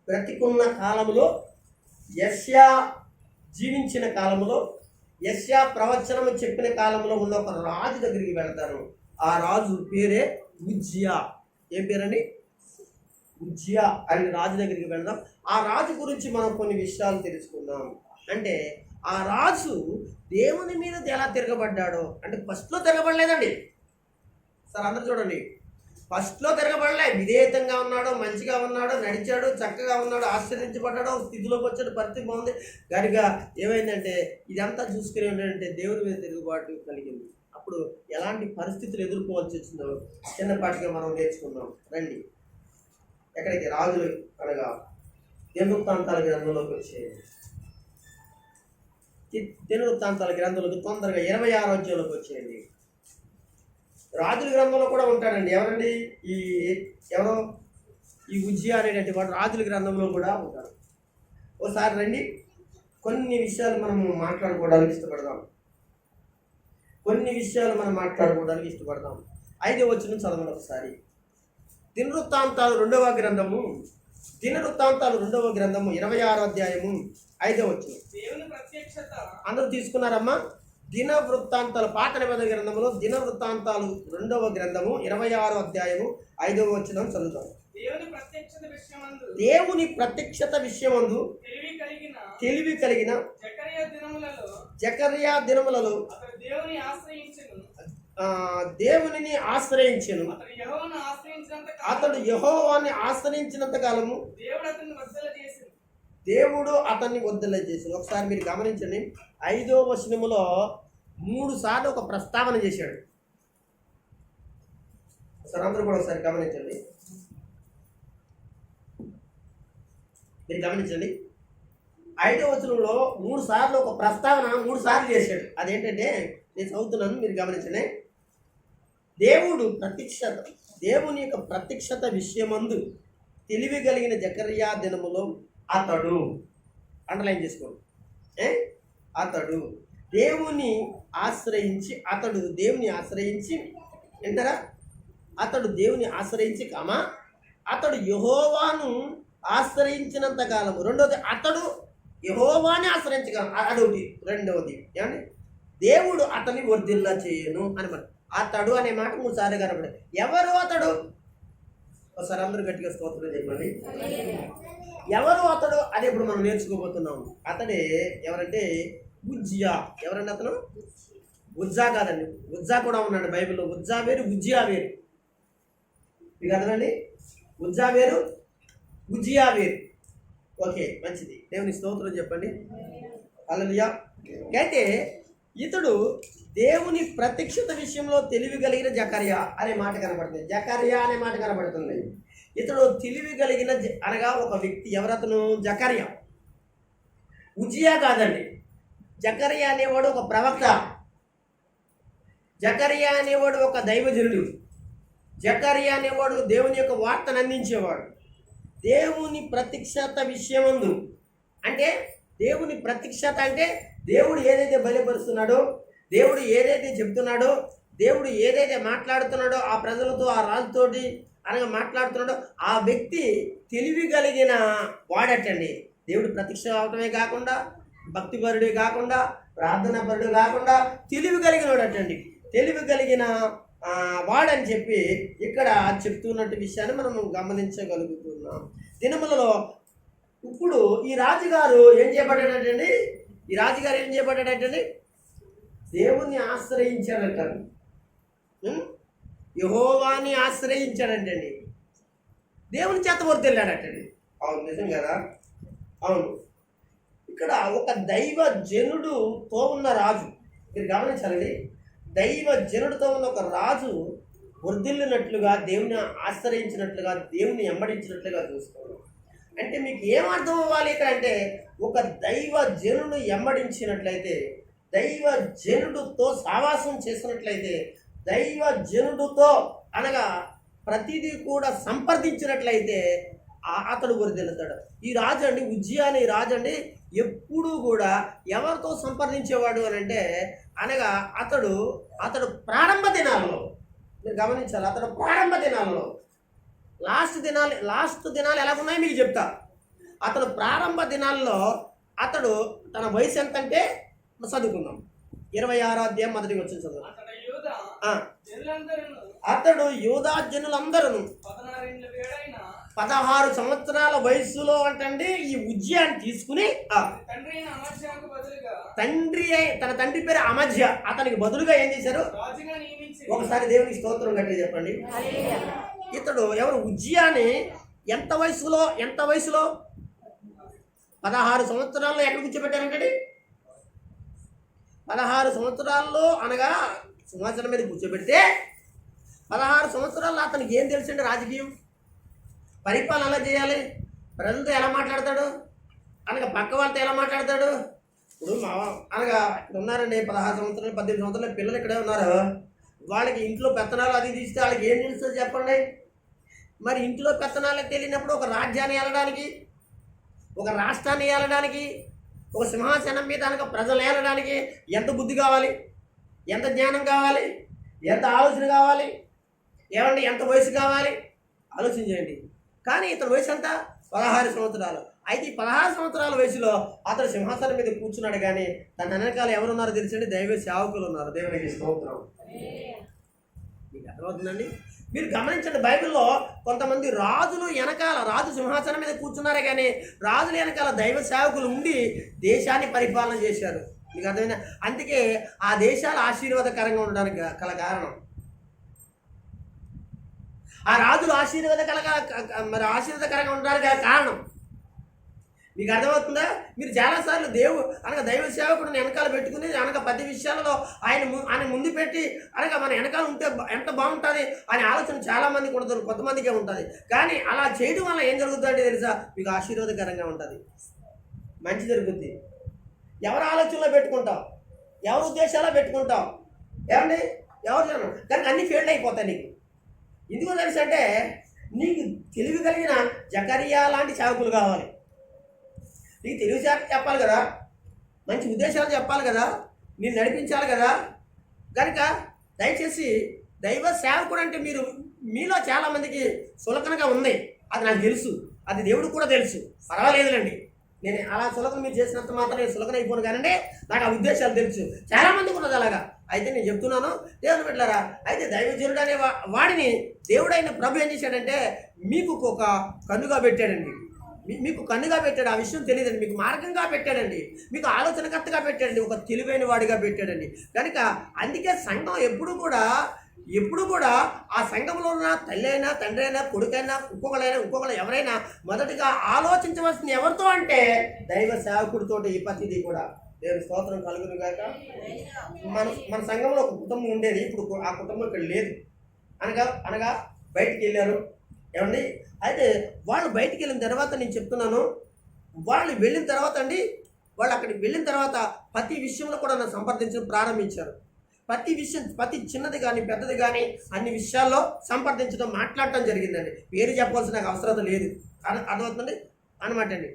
బ్రతికున్న కాలంలో, యెషయా జీవించిన కాలంలో, యెషయా ప్రవచనము చెప్పిన కాలంలో ఉన్న ఒక రాజు దగ్గరికి వెళ్తాను. ఆ రాజు పేరే ఉజ్జియా. ఏం పేరండి? ఉజ్జియా అనే రాజు దగ్గరికి వెళ్దాం. ఆ రాజు గురించి మనం కొన్ని విషయాలు తెలుసుకుందాం. అంటే ఆ రాజు దేవుని మీద ఎలా తిరగబడ్డాడో, అంటే ఫస్ట్లో తిరగబడలేదండి సార్, అందరూ చూడండి, ఫస్ట్లో తిరగబడలే. విధేయతంగా ఉన్నాడు, మంచిగా ఉన్నాడు, నడిచాడు, చక్కగా ఉన్నాడు, ఆశ్చర్యించబడ్డాడు, స్థితిలోకి వచ్చాడు, పరిస్థితి బాగుంది. కనుక ఏమైందంటే ఇదంతా చూసుకుని ఏంటంటే దేవుని మీద తిరుగుబాటు కలిగింది. అప్పుడు ఎలాంటి పరిస్థితులు ఎదుర్కోవాల్సి వచ్చిందో చిన్నపాటిగా మనం నేర్చుకుందాం రండి. ఎక్కడికి? రాజులు అనగా దినవృత్తాంతాల గ్రంథంలోకి వచ్చేది. దినవృత్తాంతాల గ్రంథంలోకి తొందరగా 26వ అధ్యాయంలోకి వచ్చేయండి. రాజుల గ్రంథంలో కూడా ఉంటాడండి. ఎవరండి? ఎవరో ఈ ఉజ్జియా అనేటువంటి వాడు రాజుల గ్రంథంలో కూడా ఉంటారు. ఒకసారి రండి, కొన్ని విషయాలు మనం మాట్లాడుకోవడానికి ఇష్టపడదాం. 5వ వచనం చదవండి ఒకసారి. దినవృత్తాంతాలు 2వ గ్రంథము దినవృత్తాంతాలు 2వ గ్రంథము 26వ అధ్యాయము 5వ వచనం. దేవుని ప్రత్యక్షత. అందరూ తీసుకున్నారమ్మా? దినవృత్తాంతాలు పాత నిబంధన గ్రంథంలో దినవృత్తాంతాలు 2వ గ్రంథము 26వ అధ్యాయము 5వ వచనం చదువుతాం. దేవుని ప్రత్యక్షత విషయమందు తెలివి కలిగిన జకర్యా దినములలో దేవునిని ఆశ్రయించెను. అతడు యెహోవాని ఆశ్రయించినంత కాలము దేవుడు అతన్ని వద్దల చేశాడు. ఒకసారి మీరు గమనించండి, 5వ వచనములో 3 సార్లు ఒక ప్రస్తావన చేశాడు. ఒకసారి అందరూ కూడా ఒకసారి గమనించండి. మీరు గమనించండి, 5వ వచనంలో 3 సార్లు ఒక ప్రస్తావన 3 సార్లు చేశాడు. అదేంటంటే నేను చదువుతున్నాను, మీరు గమనించండి. దేవుని యొక్క ప్రత్యక్షత విషయమందు తెలివి కలిగిన జకర్యా దినములో అతడు, అండర్లైన్ చేసుకోండి, అతడు దేవుని ఆశ్రయించి వింటారా? అతడు దేవుని ఆశ్రయించి అతడు యెహోవాను ఆశ్రయించినంత కాలము. రెండవది, అతడు యెహోవాని ఆశ్రయించగలము. అదొకటి. రెండవది ఏమండి, దేవుడు అతన్ని వర్ధిల్లా చేయను అని మరి అతడు అనే మాట 3 సార్లు కనబడే. ఎవరు అతడు? ఒకసారి అందరూ గట్టిగా స్తోత్రం చెప్పండి. ఎవరు అతడు? అది ఇప్పుడు మనం నేర్చుకోబోతున్నాము. అతడే ఎవరంటే ఉజ్జియా. ఎవరండి అతను? ఉజ్జా కాదండి, ఉజ్జా కూడా ఉన్నాడు బైబిల్లో. ఉజ్జా వేరు, ఉజ్జియా వేరు. మీకు అర్థమండి? ఉజ్జా వేరు, ఉజ్జియా వేరు. ఓకే, మంచిది. దేవుని స్తోత్రం చెప్పండి. హల్లెలూయా. అయితే ఇతడు దేవుని ప్రత్యక్షత విషయంలో తెలివి కలిగిన జకర్యా అనే మాట కనబడుతుంది. జకర్యా అనే మాట కనబడుతుంది. ఇతడు తెలివి కలిగిన అనగా ఒక వ్యక్తి. ఎవరతను? జకర్యా. ఉజ్జియా కాదండి. జకర్యా అనేవాడు ఒక ప్రవక్త. జకర్యా అనేవాడు ఒక దైవజనుడు. జకర్యా అనేవాడు దేవుని యొక్క వార్తను అందించేవాడు. దేవుని ప్రత్యక్షత విషయమందు అంటే దేవుని ప్రత్యక్షత అంటే దేవుడు ఏదైతే బయలుపరుస్తున్నాడో, దేవుడు ఏదైతే చెప్తున్నాడో, దేవుడు ఏదైతే మాట్లాడుతున్నాడో ఆ ప్రజలతో, ఆ రాజుతోటి అనగా మాట్లాడుతున్నాడో ఆ వ్యక్తి తెలివి కలిగిన వాడటండి. దేవుడు ప్రత్యక్ష అవటమే కాకుండా, భక్తిపరుడే కాకుండా, ప్రార్థనాపరుడు కాకుండా తెలివి కలిగిన వాడటండి. తెలివి కలిగిన వాడని చెప్పి ఇక్కడ చెప్తున్నట్టు విషయాన్ని మనం గమనించగలుగుతున్నాం. దినములలో ఇప్పుడు ఈ రాజుగారు ఏం చేయబడ్డాడంటండి? దేవుణ్ణి ఆశ్రయించాడట. యెహోవాని ఆశ్రయించాడంటండి. దేవుని చేత వర్ధిల్లాడటండి. అవును, నిజం కదా? అవును. ఇక్కడ ఒక దైవజనుడుతో ఉన్న రాజు, మీరు గమనించాలండి. దైవజనుడితో ఉన్న ఒక రాజు వర్ధిల్లినట్లుగా, దేవుని ఆశ్రయించినట్లుగా, దేవుని వెంబడించినట్లుగా చూసుకోవాలి. అంటే మీకు ఏమర్థం అవ్వాలి ఇక్కడ అంటే, ఒక దైవజనుడు వెంబడించినట్లయితే, దైవజనుడితో సావాసం చేసినట్లయితే, దైవజనుడితో అనగా ప్రతిదీ కూడా సంప్రదించినట్లయితే అతడు వర్ధిల్లుతాడు. ఈ రాజు అండి, ఉజ్జియా అనే రాజు అండి, ఎప్పుడూ కూడా ఎవరితో సంప్రదించేవాడు అని అంటే అనగా అతడు ప్రారంభ దినాల్లో, మీరు గమనించాలి, అతడు ప్రారంభ దినాల్లో, లాస్ట్ దినాలు ఎలాగున్నాయో మీకు చెప్తా. అతడు ప్రారంభ దినాల్లో అతడు తన వయసు ఎంత అంటే చదువుకుందాం. 26వ అధ్యాయం 1వ వచనం చదువు. అతడు యూదా జనులందరూ 16 సంవత్సరాల వయసులో అంటండి ఈ ఉజ్జియాని తీసుకుని తన తండ్రి పేరు అమజ్య, అతనికి బదులుగా ఏం చేశారు? ఒకసారి దేవునికి స్తోత్రం గట్టిగా చెప్పండి. ఇతడు ఎవరు? ఉజ్జియాని ఎంత వయసులో 16 సంవత్సరాల్లో ఎక్కడ కూర్చోబెట్టారంటే 16 సంవత్సరాల్లో అనగా సింహాసనం మీద కూర్చోబెడితే 16 సంవత్సరాల్లో అతనికి ఏం తెలుసండి? రాజకీయం, పరిపాలన ఎలా చేయాలి, ప్రజలతో ఎలా మాట్లాడతాడు, అనగా పక్క వాళ్ళతో ఎలా మాట్లాడతాడు. ఇప్పుడు అనగా ఇక్కడ ఉన్నారండి 16 సంవత్సరాలు 18 సంవత్సరాల పిల్లలు ఇక్కడే ఉన్నారు. వాళ్ళకి ఇంట్లో పెత్తనాలు అది తీస్తే వాళ్ళకి ఏం తెలుస్తుందో చెప్పండి. మరి ఇంట్లో పెత్తనాలు తెలియనప్పుడు ఒక రాజ్యాన్ని ఏలడానికి, ఒక రాష్ట్రాన్ని ఏలడానికి, ఒక సింహాసనం మీద అనగా ప్రజలు ఏలడానికి ఎంత బుద్ధి కావాలి, ఎంత జ్ఞానం కావాలి, ఎంత ఆలోచన కావాలి, ఏమండి ఎంత వయసు కావాలి ఆలోచన చేయండి. కానీ ఇతని వయసు ఎంత? 16 సంవత్సరాలు. అయితే ఈ 16 సంవత్సరాల వయసులో అతడు సింహాసనం మీద కూర్చున్నాడు. కానీ తన వెనకాల ఎవరున్నారో తెలుసండి? దైవ సేవకులు ఉన్నారు. దేవునికి స్తోత్రం. మీకు అర్థమవుతుందండి? మీరు గమనించండి, బైబిల్లో కొంతమంది రాజులు వెనకాల, రాజు సింహాసనం మీద కూర్చున్నారే కానీ రాజుల వెనకాల దైవ సేవకులు ఉండి దేశాన్ని పరిపాలన చేశారు. మీకు అర్థమైనా? అందుకే ఆ దేశాలు ఆశీర్వాదకరంగా ఉండడానికి గల కారణం, ఆ రాజులు ఆశీర్వాదకరంగా ఉండడానికి గల కారణం మీకు అర్థమవుతుందా? మీరు చాలాసార్లు అనగా దైవ సేవకుడిని వెనకాల పెట్టుకుని అనగా 10 విషయాలలో ఆయన ముందు పెట్టి అనగా మన వెనకాల ఉంటే ఎంత బాగుంటుంది అనే ఆలోచన చాలామందికి ఉండదు, కొంతమందికే ఉంటుంది. కానీ అలా చేయడం వల్ల ఏం జరుగుతుందంటే తెలుసా? మీకు ఆశీర్వాదకరంగా ఉంటుంది, మంచి జరుగుద్ది. ఎవరి ఆలోచనలో పెట్టుకుంటాం, ఎవరి ఉద్దేశాల్లో పెట్టుకుంటాం, ఏమండి ఎవరు జనం, కానీ అన్నీ ఫెయిల్ అయిపోతాయి నీకు. ఎందుకో తెలుసు అంటే నీకు తెలివి కలిగిన జకరియా లాంటి సేవకులు కావాలి. నీకు తెలివి చెప్పాలి కదా, మంచి ఉద్దేశాలు చెప్పాలి కదా, నేను నడిపించాలి కదా. కనుక దయచేసి దైవ సేవకుడు అంటే మీలో చాలామందికి సులకనగా ఉంది, అది నాకు తెలుసు, అది దేవుడికి కూడా తెలుసు. పర్వాలేదులేండి, నేను అలా సులకన మీరు చేసినంత మాత్రం నేను సులకన అయిపోను కానండి, నాకు ఆ ఉద్దేశాలు తెలుసు. చాలామందికి ఉన్నది అలాగా. అయితే నేను చెప్తున్నాను దేవుని బిడ్డలారా, అయితే దైవజనుడు అనే వాడిని దేవుడైన ప్రభు ఏం చేశాడంటే మీకు ఒక కన్నుగా పెట్టాడండి. మీకు కన్నుగా పెట్టాడు, ఆ విషయం తెలియదండి. మీకు మార్గంగా పెట్టాడండి, మీకు ఆలోచనకర్తగా పెట్టాడండి, ఒక తెలివైన వాడిగా పెట్టాడండి. కనుక అందుకే సంఘం ఎప్పుడు కూడా ఆ సంఘంలో ఉన్న తల్లి అయినా, తండ్రి అయినా, కొడుకైనా, ఇంకొకరు ఎవరైనా మొదటిగా ఆలోచించవలసింది ఎవరితో అంటే దైవ సేవకుడితోటి. ఈ ప్రతిదీ కూడా దేవుని స్తోత్రం కలుగును గాక. మన సంఘంలో ఒక కుటుంబం ఉండేది, ఇప్పుడు ఆ కుటుంబం ఇక్కడ లేదు. అనగా బయటికి వెళ్ళారు. ఏమండి? అయితే వాళ్ళు బయటికి వెళ్ళిన తర్వాత నేను చెప్తున్నాను, వాళ్ళు వెళ్ళిన తర్వాత వాళ్ళు అక్కడికి వెళ్ళిన తర్వాత ప్రతి విషయంలో కూడా నన్ను సంప్రదించడం ప్రారంభించారు. ప్రతి చిన్నది కానీ పెద్దది కానీ అన్ని విషయాల్లో సంప్రదించడం, మాట్లాడటం జరిగిందండి. పేరు చెప్పాల్సిన నాకు అవసరం లేదు, అర్థమవుతుంది అనమాట అండి.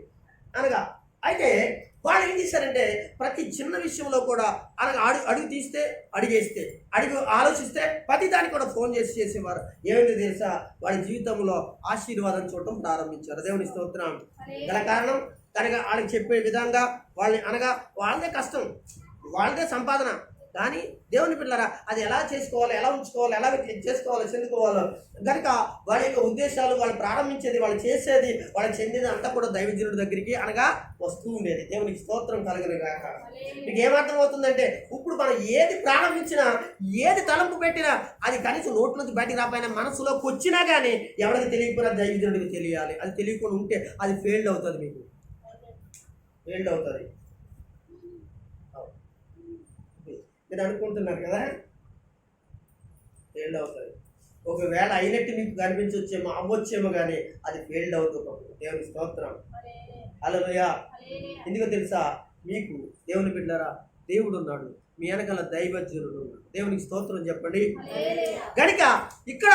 అనగా అయితే వాళ్ళు ఏం చేశారంటే ప్రతి చిన్న విషయంలో కూడా అనగా అడిగేస్తే ఆలోచిస్తే ప్రతి దానికి కూడా ఫోన్ చేసేవారు. ఏమైంది తెలుసా? వాళ్ళ జీవితంలో ఆశీర్వాదం చూడటం ప్రారంభించారు. దేవుని స్తోత్రం. గల కారణం కనుక వాళ్ళకి చెప్పే విధంగా వాళ్ళదే కష్టం, వాళ్ళదే సంపాదన. కానీ దేవుని పిల్లరా, అది ఎలా చేసుకోవాలి, ఎలా ఉంచుకోవాలి, ఎలా చేసుకోవాలి, చెందుకోవాలో కనుక వాళ్ళ యొక్క ఉద్దేశాలు, వాళ్ళు ప్రారంభించేది, వాళ్ళు చేసేది, వాళ్ళకి చెందిన అంతా కూడా దైవజనుడి దగ్గరికి వస్తూ ఉండేది. దేవునికి స్తోత్రం కలుగును గాక. మీకు ఏమర్థమవుతుందంటే ఇప్పుడు మనం ఏది ప్రారంభించినా, ఏది తలంపు పెట్టినా అది కనీసం నోట్ల నుంచి బయటికి రాపోయినా మనసులోకి వచ్చినా కానీ ఎవరికి తెలియకపోయినా దైవజనుడికి తెలియాలి. అది తెలియకుండా ఉంటే అది ఫెయిల్డ్ అవుతుంది, మీకు ఫెయిల్డ్ అవుతుంది. మీరు అనుకుంటున్నారు కదా, ఫెయిల్డ్ అవుతుంది. ఒకవేళ అయినట్టు మీకు కనిపించవచ్చేమో, అవ్వచ్చేమో, కానీ అది ఫెయిల్డ్ అవుతుంది. దేవుని స్తోత్రం. హల్లెలూయా. ఎందుకో తెలుసా? మీకు దేవుని బిడ్డలారా, దేవుడు ఉన్నాడు, మీ వెనకాల దైవజనుడు ఉన్నాడు. దేవునికి స్తోత్రం చెప్పండి. కనుక ఇక్కడ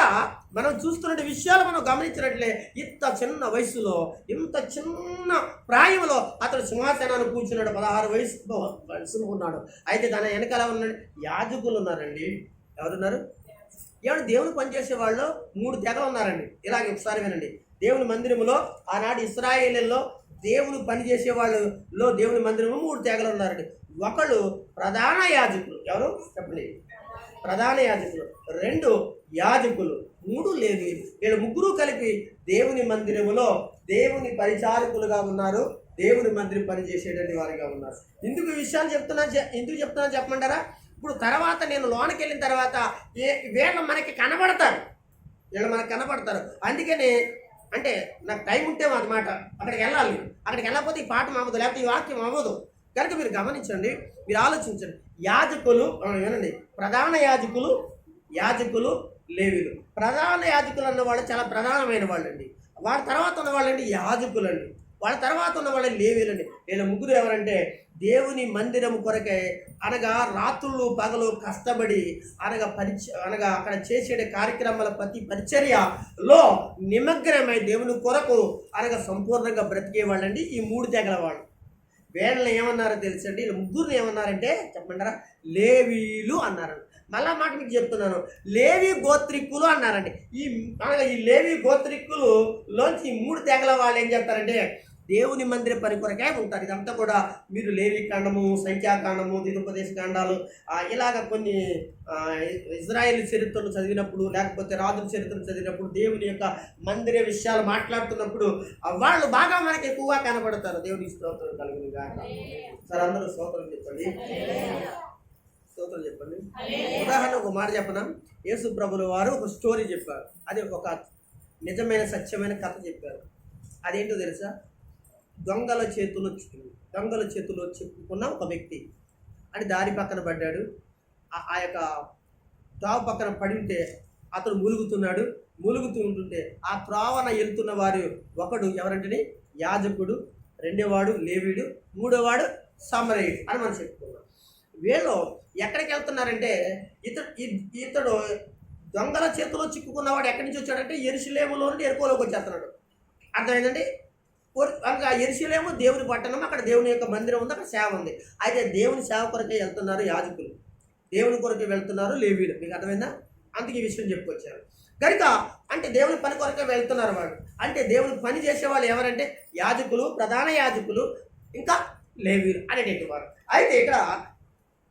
మనం చూస్తున్న విషయాలు మనం గమనించినట్లే ఇంత చిన్న వయసులో, ఇంత చిన్న ప్రాయంలో అతడు సింహాసనాన్ని కూర్చున్నాడు. 16 వయసులో ఉన్నాడు. అయితే తన వెనకాల ఉన్నాడు యాజకులు ఉన్నారండి. ఎవరున్నారు? దేవుని పనిచేసే వాళ్ళు 3 తెగలు ఉన్నారండి. ఇలాగే ఒకసారి వినండి. దేవుని మందిరములో ఆనాడు ఇశ్రాయేలులో దేవుని పని చేసే వాళ్ళలో దేవుని మందిరంలో 3 తెగలు ఉన్నారండి. ఒకళ్ళు ప్రధాన యాజకులు. ఎవరు చెప్పండి? ప్రధాన యాజకులు. 2 యాజకులు. 3 లేవీయులు. వీళ్ళు ముగ్గురు కలిపి దేవుని మందిరములో దేవుని పరిచారకులుగా ఉన్నారు. దేవుని మందిరం పని చేసేటువంటి వారిగా ఉన్నారు. ఎందుకు ఈ విషయాలు చెప్తున్నాను చెప్పమంటారా? ఇప్పుడు తర్వాత నేను లోనికి వెళ్ళిన తర్వాత వీళ్ళు మనకి కనబడతారు. అందుకని అంటే నాకు టైం ఉంటే అన్నమాట అక్కడికి వెళ్ళాలి. అక్కడికి వెళ్ళకపోతే ఈ పాఠం అవ్వదు, లేకపోతే ఈ వాక్యం అవ్వదు. కనుక మీరు గమనించండి, మీరు ఆలోచించండి. యాజకులు వినండి, ప్రధాన యాజకులు లేవీయులు. ప్రధాన యాజకులు అన్న వాళ్ళు చాలా ప్రధానమైన వాళ్ళండి. వాళ్ళ తర్వాత ఉన్న వాళ్ళండి యాజకులండి. వాళ్ళ తర్వాత ఉన్న వాళ్ళ లేవీయులండి. వీళ్ళ ముగ్గురు ఎవరంటే దేవుని మందిరం కొరకై అనగా రాత్రులు పగలు కష్టపడి అనగా అక్కడ చేసే కార్యక్రమాల ప్రతి పరిచర్యలో నిమగ్నమై దేవుని కొరకు అనగా సంపూర్ణంగా బ్రతికే వాళ్ళండి ఈ 3 తెగల వాళ్ళు. వీళ్ళని ఏమన్నారో తెలుసండి? వీళ్ళ ముగ్గురిని ఏమన్నారంటే చెప్పమంటారా? లేవీయులు అన్నారు. మళ్ళా మాట మీకు చెప్తున్నాను, లేవి గోత్రిక్కులు అన్నారండి. ఈ లేవి గోత్రిక్కులు లోంచి 3 తెగల వాళ్ళు ఏం చేస్తారంటే దేవుని మందిర పని కొరకే ఉంటారు. ఇదంతా కూడా మీరు లేవి కాండము, సంఖ్యాకాండము, ద్వితోపదేశ కాండాలు, ఇలాగ కొన్ని ఇజ్రాయేల్ చరిత్రలు చదివినప్పుడు, లేకపోతే రాజుల చరిత్రలు చదివినప్పుడు, దేవుని యొక్క మందిర విషయాలు మాట్లాడుతున్నప్పుడు వాళ్ళు బాగా మనకి ఎక్కువగా కనపడతారు. దేవుని స్తోత్రం కలుగును గాక. సార్ అందరూ స్తోత్రం చెప్పండి, స్తోత్రం చెప్పండి. ఉదాహరణ ఒక మాట చెప్పనా, యేసు ప్రభుల వారు ఒక స్టోరీ చెప్పారు. అది ఒక నిజమైన సత్యమైన కథ చెప్పారు. అదేంటో తెలుసా? దొంగల చేతిలో చిక్కుకున్న ఒక వ్యక్తి అని దారి పక్కన పడ్డాడు. ఆ యొక్క త్రోవ పక్కన పడి ఉంటే అతను మూలుగుతూ ఉంటుంటే ఆ త్రోవన వెళ్తున్న వారు ఒకడు ఎవరంటే యాజకుడు, రెండోవాడు లేవీయుడు, మూడోవాడు సమరయుడు అని మనం చెప్పుకున్నాం. వీళ్ళు ఎక్కడికి వెళ్తున్నారంటే ఇతడు దొంగల చేతిలో చిక్కుకున్నవాడు ఎక్కడి నుంచి వచ్చాడంటే యెరూషలేములో నుండి యెరికోలోకి వచ్చేస్తున్నాడు. అర్థమైందండి? యెరూషలేము దేవుని పట్టణం, అక్కడ దేవుని యొక్క మందిరం ఉంది, అక్కడ సేవ ఉంది. అయితే దేవుని సేవ కొరకే వెళ్తున్నారు యాజకులు, దేవుని కొరకే వెళ్తున్నారు లేవీయులు. మీకు అర్థమైందా? అందుకే ఈ విషయం చెప్పుకొచ్చారు కనుక. అంటే దేవుని పని కొరకే వెళ్తున్నారు వాళ్ళు. అంటే దేవుని పని చేసే వాళ్ళు ఎవరంటే యాజకులు, ప్రధాన యాజకులు, ఇంకా లేవీయులు అనేటువంటి వారు. అయితే ఇక్కడ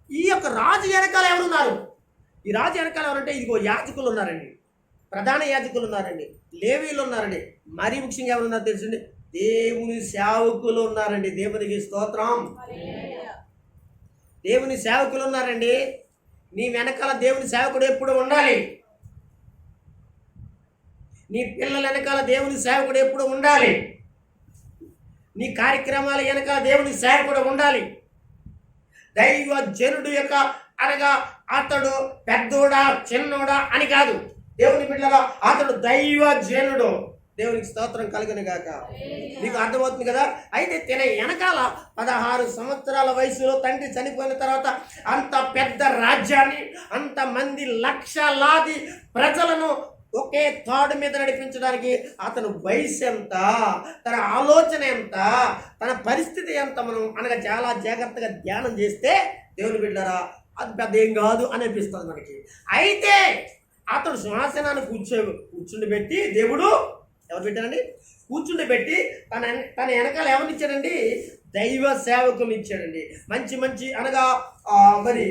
ఈ యొక్క రాజు వెనకాల ఎవరున్నారు? ఈ రాజు వెనకాల ఎవరంటే ఇదిగో యాజకులు ఉన్నారండి, ప్రధాన యాజకులు ఉన్నారండి, లేవీయులు ఉన్నారండి, మరీ ముఖ్యంగా ఎవరున్నారు తెలుసండి? దేవుని సేవకులు ఉన్నారండి. దేవునికి స్తోత్రం. దేవుని సేవకులు ఉన్నారండి. నీ వెనకాల దేవుని సేవకుడు ఎప్పుడు ఉండాలి. నీ పిల్లల వెనకాల దేవుని సేవకుడు ఎప్పుడు ఉండాలి. నీ కార్యక్రమాల వెనకాల దేవుని సేవకుడు ఉండాలి. దైవ జనుడు యొక్క అనగా అతడు పెద్దోడా చిన్నోడా అని కాదు. దేవుని బిడ్డల అతడు దైవ జనుడు. దేవునికి స్తోత్రం కలుగును గాక. మీకు అర్థమవుతుంది కదా? అయితే తిన వెనకాల 16 సంవత్సరాల వయసులో తండ్రి చనిపోయిన తర్వాత అంత పెద్ద రాజ్యాన్ని, అంతమంది లక్షలాది ప్రజలను ఒకే తాడు మీద నడిపించడానికి అతను వయసు ఎంత, తన ఆలోచన ఎంత, తన పరిస్థితి ఎంత, మనం అనగా చాలా జాగ్రత్తగా ధ్యానం చేస్తే దేవుని బిడ్డరా అది పెద్ద ఏం కాదు అనిపిస్తుంది మనకి. అయితే అతడు సింహాసనాన్ని కూర్చుండబెట్టి దేవుడు ఎవరు పెట్టారండి? కూర్చుండబెట్టి తన వెనకాల ఎవరిని ఇచ్చాడండి? దైవ సేవకులు ఇచ్చాడండి. మంచి అనగా మరి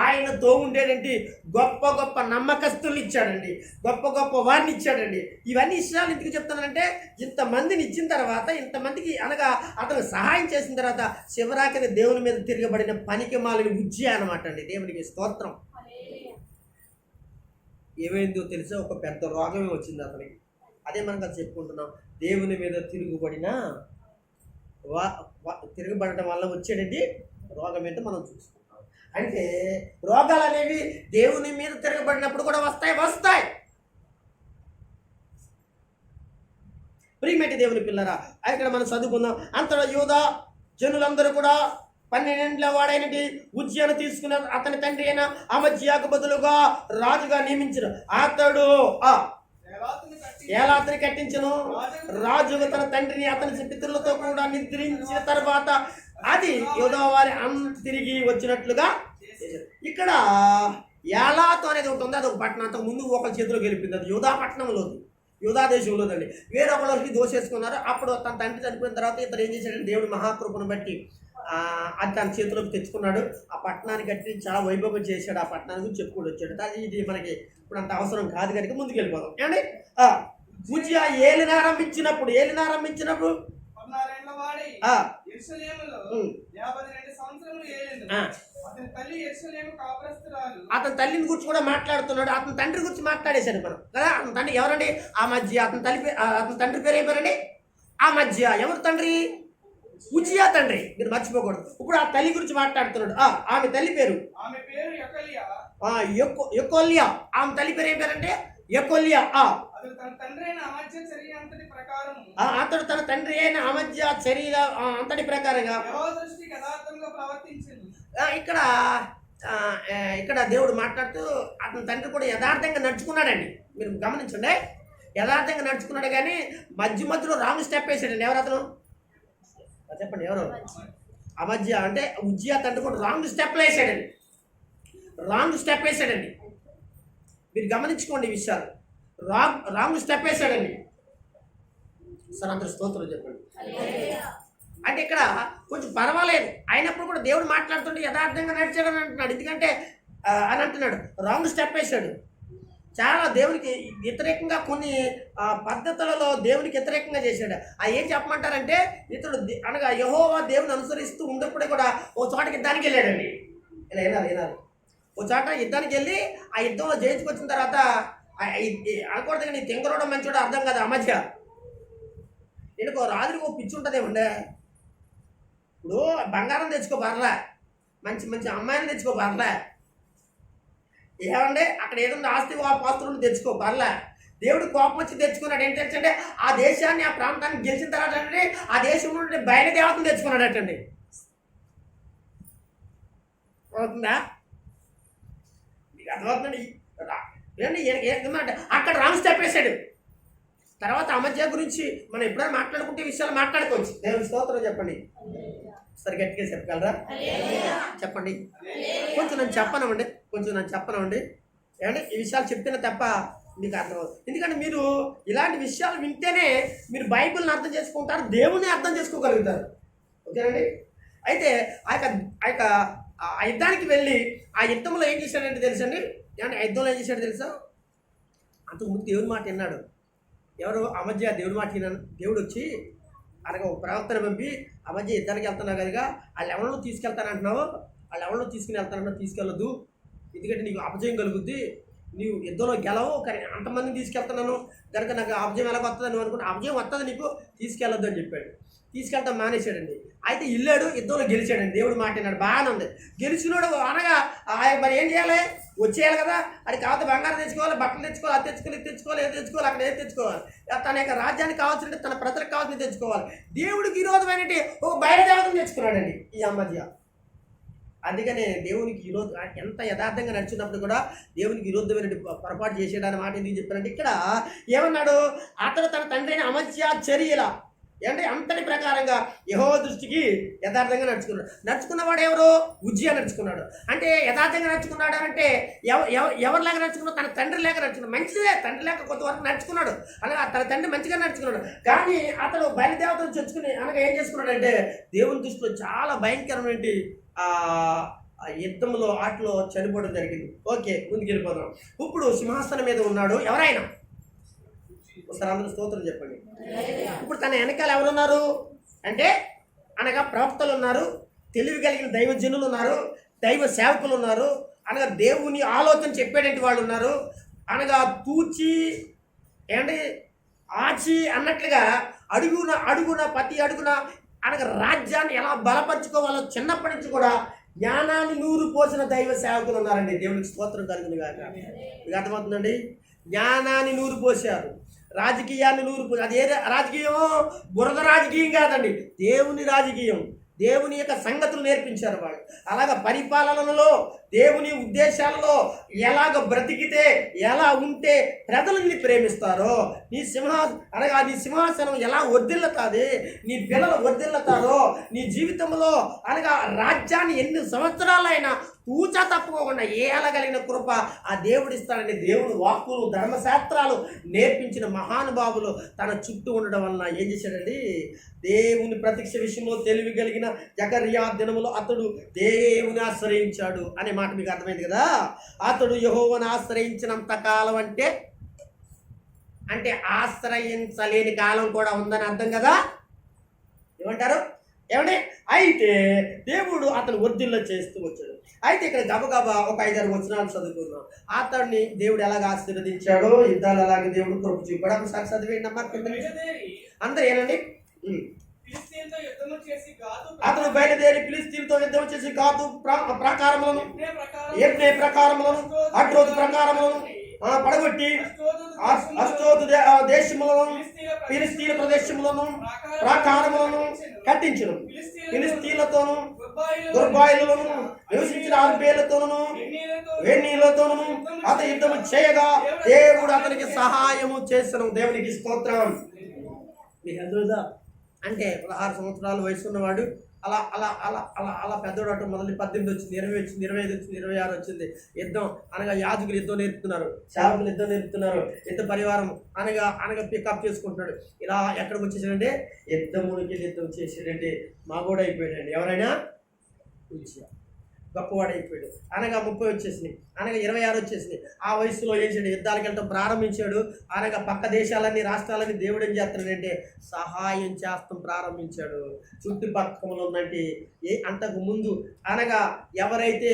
ఆయనతో ఉండేటంటే గొప్ప గొప్ప నమ్మకస్తులు ఇచ్చాడండి, గొప్ప వారిని ఇచ్చాడండి. ఇవన్నీ విషయాలు ఎందుకు చెప్తానంటే ఇంతమందిని ఇచ్చిన తర్వాత, ఇంతమందికి అనగా అతను సహాయం చేసిన తర్వాత శివరాకని దేవుని మీద తిరగబడిన పనికి మాలిన ఉజ్జయ అనమాట అండి. దేవునికి స్తోత్రం. ఏమైందో తెలుసా? ఒక పెద్ద రోగమే వచ్చింది అతనికి. అదే మనం కదా చెప్పుకుంటున్నాం, దేవుని మీద తిరగబడటం వల్ల వచ్చేటండి రోగం ఏంటో మనం చూసుకుంటాం. అంటే రోగాలు అనేవి దేవుని మీద తిరగబడినప్పుడు కూడా వస్తాయి. ప్రియమేటి దేవుని పిల్లరా, ఇక్కడ మనం చదువుకుందాం. అంతటా యూదా జనులందరూ కూడా 12 ఏళ్ల వాడైనటి ఉజ్జయను తీసుకున్న అతని తండ్రి అయిన అమజ్యాకు బదులుగా రాజుగా నియమించిన అతడు ఏలాత్రి కట్టించను. రాజు తన తండ్రిని అతని పితరులతో కూడా నిద్రించిన తర్వాత అది యూదా వారి తిరిగి వచ్చినట్లుగా. ఇక్కడ ఏలాతు అనేది ఒకటి ఉంది, అది ఒక పట్టణం. అంతకు ముందు ఒకరి చేతిలో గెలిపింది, అది యూదా పట్టణంలో, యూదా దేశంలోదండి. వేరొకరికి దోషేసుకున్నారు. అప్పుడు తన తండ్రి చనిపోయిన తర్వాత ఇతను ఏం చేశాడంటే దేవుడి మహాకృపను బట్టి అది తన చేతిలోకి తెచ్చుకున్నాడు. ఆ పట్టణాన్ని కట్టి చాలా వైభవం చేశాడు. ఆ పట్టణాన్ని గురించి చెప్పుకుంటూ వచ్చాడు. అది ఇది మనకి ఇప్పుడు అంత అవసరం కాదు కనుక ముందుకు వెళ్ళిపోదాం. ఏమండి? ఉజ్జియా ఏలినారంభించినప్పుడు అతని తల్లిని గురించి కూడా మాట్లాడుతున్నాడు. అతని తండ్రి గురించి మాట్లాడేశాడు మనం కదా. అతని తండ్రి ఎవరండి? ఆ మధ్య. అతని తండ్రి పేరు ఏం పేరండి? ఆ మధ్య. ఎవరు తండ్రి? ఉజ్జియా తండ్రి. మీరు మర్చిపోకూడదు. ఇప్పుడు ఆ తల్లి గురించి మాట్లాడుతున్నాడు. ఆమె తల్లి పేరు యెకోల్యా. ఆమె తల్లి పేరు ఏం పేరంటే యెకోల్యా. అతడు తన తండ్రి అయిన అమజ్య చర్య అంతటి ప్రకారంగా ఇక్కడ దేవుడు మాట్లాడుతూ అతని తండ్రి కూడా యథార్థంగా నడుచుకున్నాడండి. మీరు గమనించండి, యథార్థంగా నడుచుకున్నాడు. కానీ మధ్యలో రాంగ్ స్టెప్ వేసాడండి. ఎవరు అతను? చెప్పండి ఎవరు? అమజ్య అంటే ఉజ్జియా తండ్రి కూడా రాంగ్ స్టెప్లు వేసాడండి. రాంగ్ స్టెప్ వేసాడండి. మీరు గమనించుకోండి ఈ విషయాలు. Wrong step వేసాడండి. సార్ అందరూ స్తోత్రం చెప్పండి. అంటే ఇక్కడ కొంచెం పర్వాలేదు అయినప్పుడు కూడా దేవుడు మాట్లాడుతుంటే యథార్థంగా నడిచాడని అంటున్నాడు. ఎందుకంటే అని అంటున్నాడు, రాంగ్ స్టెప్ వేసాడు. చాలా దేవునికి వ్యతిరేకంగా కొన్ని పద్ధతులలో దేవునికి వ్యతిరేకంగా చేశాడు. ఏం చెప్పమంటారంటే ఇతడు అనగా యెహోవా దేవుని అనుసరిస్తూ ఉన్నప్పుడే కూడా ఓ చోటకి యుద్ధానికి వెళ్ళాడండి. ఇలా వినాలి. ఓ చోట యుద్ధానికి వెళ్ళి ఆ యుద్ధంలో జయించుకొచ్చిన తర్వాత అనుకోవడం నీ తెంగరోవడం మంచోడు అర్థం కదా. మధ్య నేను రాజుకి ఓ పిచ్చి ఉంటుందేమండే. ఇప్పుడు బంగారం తెచ్చుకో పర్లే, మంచి మంచి అమ్మాయిని తెచ్చుకో పర్లే, ఏమంటే అక్కడ ఏదైనా ఆస్తి పాస్తులను తెచ్చుకో పర్లే. దేవుడు కోపం వచ్చి తెచ్చుకున్నాడు. ఏంటంటే ఆ దేశాన్ని ఆ ప్రాంతాన్ని గెలిచిన తర్వాత అంటే ఆ దేశంలో నుండి బయట దేవతను తెచ్చుకున్నాడటండి. అవుతుందా? మీకు అర్థమవుతుందండి? ఏంటంటే అక్కడ రాంగ్ స్టెప్ వేసాడు. తర్వాత అమధ్య గురించి మనం ఎప్పుడైనా మాట్లాడుకుంటే విషయాలు మాట్లాడుకోవచ్చు. దేవుని స్తోత్రం చెప్పండి. సరే గట్టిగా చెప్పగలరా? చెప్పండి. కొంచెం నేను చెప్పనండి. ఏమంటే ఈ విషయాలు చెప్తేనే తప్ప మీకు అర్థమవుతుంది. ఎందుకంటే మీరు ఇలాంటి విషయాలు వింటేనే మీరు బైబిల్ని అర్థం చేసుకుంటారు, దేవుని అర్థం చేసుకోగలుగుతారు. ఓకేనండి? అయితే ఆ యుద్ధానికి వెళ్ళి ఆ యుద్ధంలో ఏం చేశాడంటే తెలుసండి. ఏమంటే ఆ యుద్ధంలో ఏం చేశాడు తెలుసా? అంతకుముందు దేవుని మాట విన్నాడు. ఎవరు? అమధ్య దేవుని మాట విన్నాను. దేవుడు వచ్చి అనగా ఒక ప్రవక్తను పంపి అమధ్య యుద్ధానికి వెళ్తున్నావు కనుక వాళ్ళు ఎవరిలో తీసుకెళ్తానంటున్నావు, వాళ్ళు ఎవరిలో తీసుకుని వెళ్తానన్నా తీసుకెళ్ళొద్దు, ఎందుకంటే నీకు అపజయం కలుగుద్ది, నీవు యుద్ధంలో గెలవు, కానీ అంతమందిని తీసుకెళ్తున్నాను కనుక నాకు అపజయం ఎలాగ వస్తుంది నువ్వు అనుకుంటే అపజయం వస్తుంది నీకు, తీసుకెళ్ళొద్దు అని చెప్పాడు. తీసుకెళ్తాం మానేశాడండి. అయితే ఇల్లాడు, యుద్ధంలో గెలిచాడండి. దేవుడు మాట విన్నాడు, బాగానే ఉంది. గెలిచినోడు అనగా మరి ఏం చేయాలి? వచ్చేయాలి కదా. అది కాకపోతే బంగారం తెచ్చుకోవాలి, బట్టలు తెచ్చుకోవాలి, అది తెచ్చుకోవాలి, ఇది తెచ్చుకోవాలి, ఏది తెచ్చుకోవాలి, అక్కడ ఏది తెచ్చుకోవాలి, తన యొక్క రాజ్యానికి కావాల్సింటే తన ప్రజలకు కావాల్సింది తెచ్చుకోవాలి. దేవుడికి విరోధమైనటువంటి ఒక బయలుదేవతం తెచ్చుకున్నాడండి ఈ అమధ్య. అందుకనే దేవునికి విరోధం ఎంత యథార్థంగా నడిచినప్పుడు కూడా దేవునికి విరోధమైన పొరపాటు చేసేయడానికి మాట ఎందుకు చెప్పారంటే ఇక్కడ ఏమన్నాడు? అతడు తన తండ్రిని అమధ్య చర్యల అంటే అంతటి ప్రకారంగా యెహోవా దృష్టికి యథార్థంగా నడుచుకున్నవాడు ఎవరు? ఉజ్జియా నడుచుకున్నాడు. అంటే యథార్థంగా నడుచుకున్నాడు అంటే ఎవరిలాగా నడుచుకున్నాడు? తన తండ్రి లేక నడుచుకున్నాడు. మంచిదే, తండ్రి లేక కొంతవరకు నడుచుకున్నాడు, అనగా తన తండ్రి మంచిగా నడుచుకున్నాడు. కానీ అతడు బయలుదేవతను తెచ్చుకుని అనగా ఏం చేసుకున్నాడు అంటే దేవుని దృష్టిలో చాలా భయంకరమైన యుద్ధంలో ఆటలో చనిపోవడం జరిగింది. ఓకే, ముందుకు వెళ్ళిపోదాం. ఇప్పుడు సింహాసనం మీద ఉన్నాడు ఎవరైనా? ఒకసారి అందరూ స్తోత్రం చెప్పండి. ఇప్పుడు తన వెనకాల ఎవరున్నారు అంటే అనగా ప్రవక్తలు ఉన్నారు, తెలివి కలిగిన దైవజనులు ఉన్నారు, దైవ సేవకులు ఉన్నారు, అనగా దేవుని ఆలోచన చెప్పేటువంటి వాళ్ళు ఉన్నారు, అనగా తూచి ఏంటి ఆచి అన్నట్లుగా అడుగున ప్రతి అడుగున అనగా రాజ్యాన్ని ఎలా బలపరుచుకోవాలో చిన్నప్పటి నుంచి కూడా జ్ఞానాన్ని నూరు పోసిన దైవ సేవకులు ఉన్నారండి. దేవునికి స్తోత్రం కలుగును గాక. మీకు అర్థమవుతుందండి? జ్ఞానాన్ని నూరు పోసారు, రాజకీయాన్ని నూరు పోసారు. అది ఏ రాజకీయం? బురద రాజకీయం కాదండి, దేవుని రాజకీయం. దేవుని యొక్క సంగతులు నేర్పించారు వాళ్ళు. అలాగ పరిపాలనలో దేవుని ఉద్దేశాలలో ఎలాగ బ్రతికితే ఎలా ఉంటే ప్రజలని ప్రేమిస్తారో, నీ సింహాసనం ఎలా వర్ధిల్లుతుంది, నీ పిల్లలు వర్ధిల్లుతారో, నీ జీవితంలో అనగా రాజ్యాన్ని ఎన్ని సంవత్సరాలైనా తూచా తప్పుకోకుండా ఏలగలిగిన కృప ఆ దేవుడు ఇస్తాడండి. దేవుడు వాక్కులు ధర్మశాస్త్రాలు నేర్పించిన మహానుభావులు తన చుట్టూ ఉండడం వలన ఏం చేశాడండి? దేవుని ప్రత్యక్ష విషయంలో తెలివి కలిగిన జకర్యా దినములో అతడు దేవుని ఆశ్రయించాడు అనే మాట మీకు అర్థమైంది కదా. అతడు యెహోవాను ఆశ్రయించినంత కాలం అంటే ఆశ్రయించలేని కాలం కూడా ఉందని అర్థం కదా. ఏమంటారు? ఏమండి? అయితే దేవుడు అతను వర్ధిల్ల చేస్తూ వచ్చాడు. అయితే ఇక్కడ గబగబా ఒక 5-6 వచనాలు చదువుకున్నాం. అతడిని దేవుడు ఎలాగ ఆశీర్వదించాడో, యుద్ధాలు అలాగే దేవుడు కృప చూపాడు. ఒకసారి చదివేయండి అమ్మా. అందరూ ఏనండి? అతను బయలుదేరి ఫిలిష్తీయులతో యుద్ధం చేసి గాతు ప్రాకారములను, యెబ్నే ప్రాకారములను, అడ్రోతు ప్రాకారములను పడగొట్టి అష్టోతు దేశములను, ఫిలిష్తీయుల ప్రదేశములను, ప్రాకారములను కట్టించును. ఫిలిష్తీయులతోనూ దుర్బాయిలను నివసించిన అర్బేలతోనూ వెన్నీలతోనూ అతను యుద్ధము చేయగా దేవుడు అతనికి సహాయము చేసను. దేవునికి స్తోత్రం. మీకు ఎదురుదా అంటే 16 సంవత్సరాల వయసు ఉన్నవాడు అలా అలా అలా అలా అలా పెద్దోడు అటు మొదలు 18 వచ్చింది, 20 వచ్చింది, 25 వచ్చింది, 26 వచ్చింది. యుద్ధం అనగా యాజకులు యుద్ధం నేర్పుతున్నారు, సేవకులు యుద్ధం నేర్పుతున్నారు, యుద్ధ పరివారం అనగా అనగా పికప్ చేసుకుంటున్నాడు. ఇలా ఎక్కడికి వచ్చేసాడంటే యుద్ధమునికి యుద్ధం చేసాడంటే మాగోడు అయిపోయాడండి. ఎవరైనా ఉజ్జియా గొప్పవాడైపోయాడు. అనగా 30 వచ్చేసినాయి, అనగా 26 వచ్చేసినాయి. ఆ వయసులో ఏం చేయాడు? యుద్ధాలకు వెళ్ళటం ప్రారంభించాడు. అనగా పక్క దేశాలన్నీ రాష్ట్రాలన్నీ దేవుడు ఏం చేస్తున్నాడంటే సహాయం చేస్తాం ప్రారంభించాడు. చుట్టుపక్కల ఉన్నట్టు అంతకు ముందు అనగా ఎవరైతే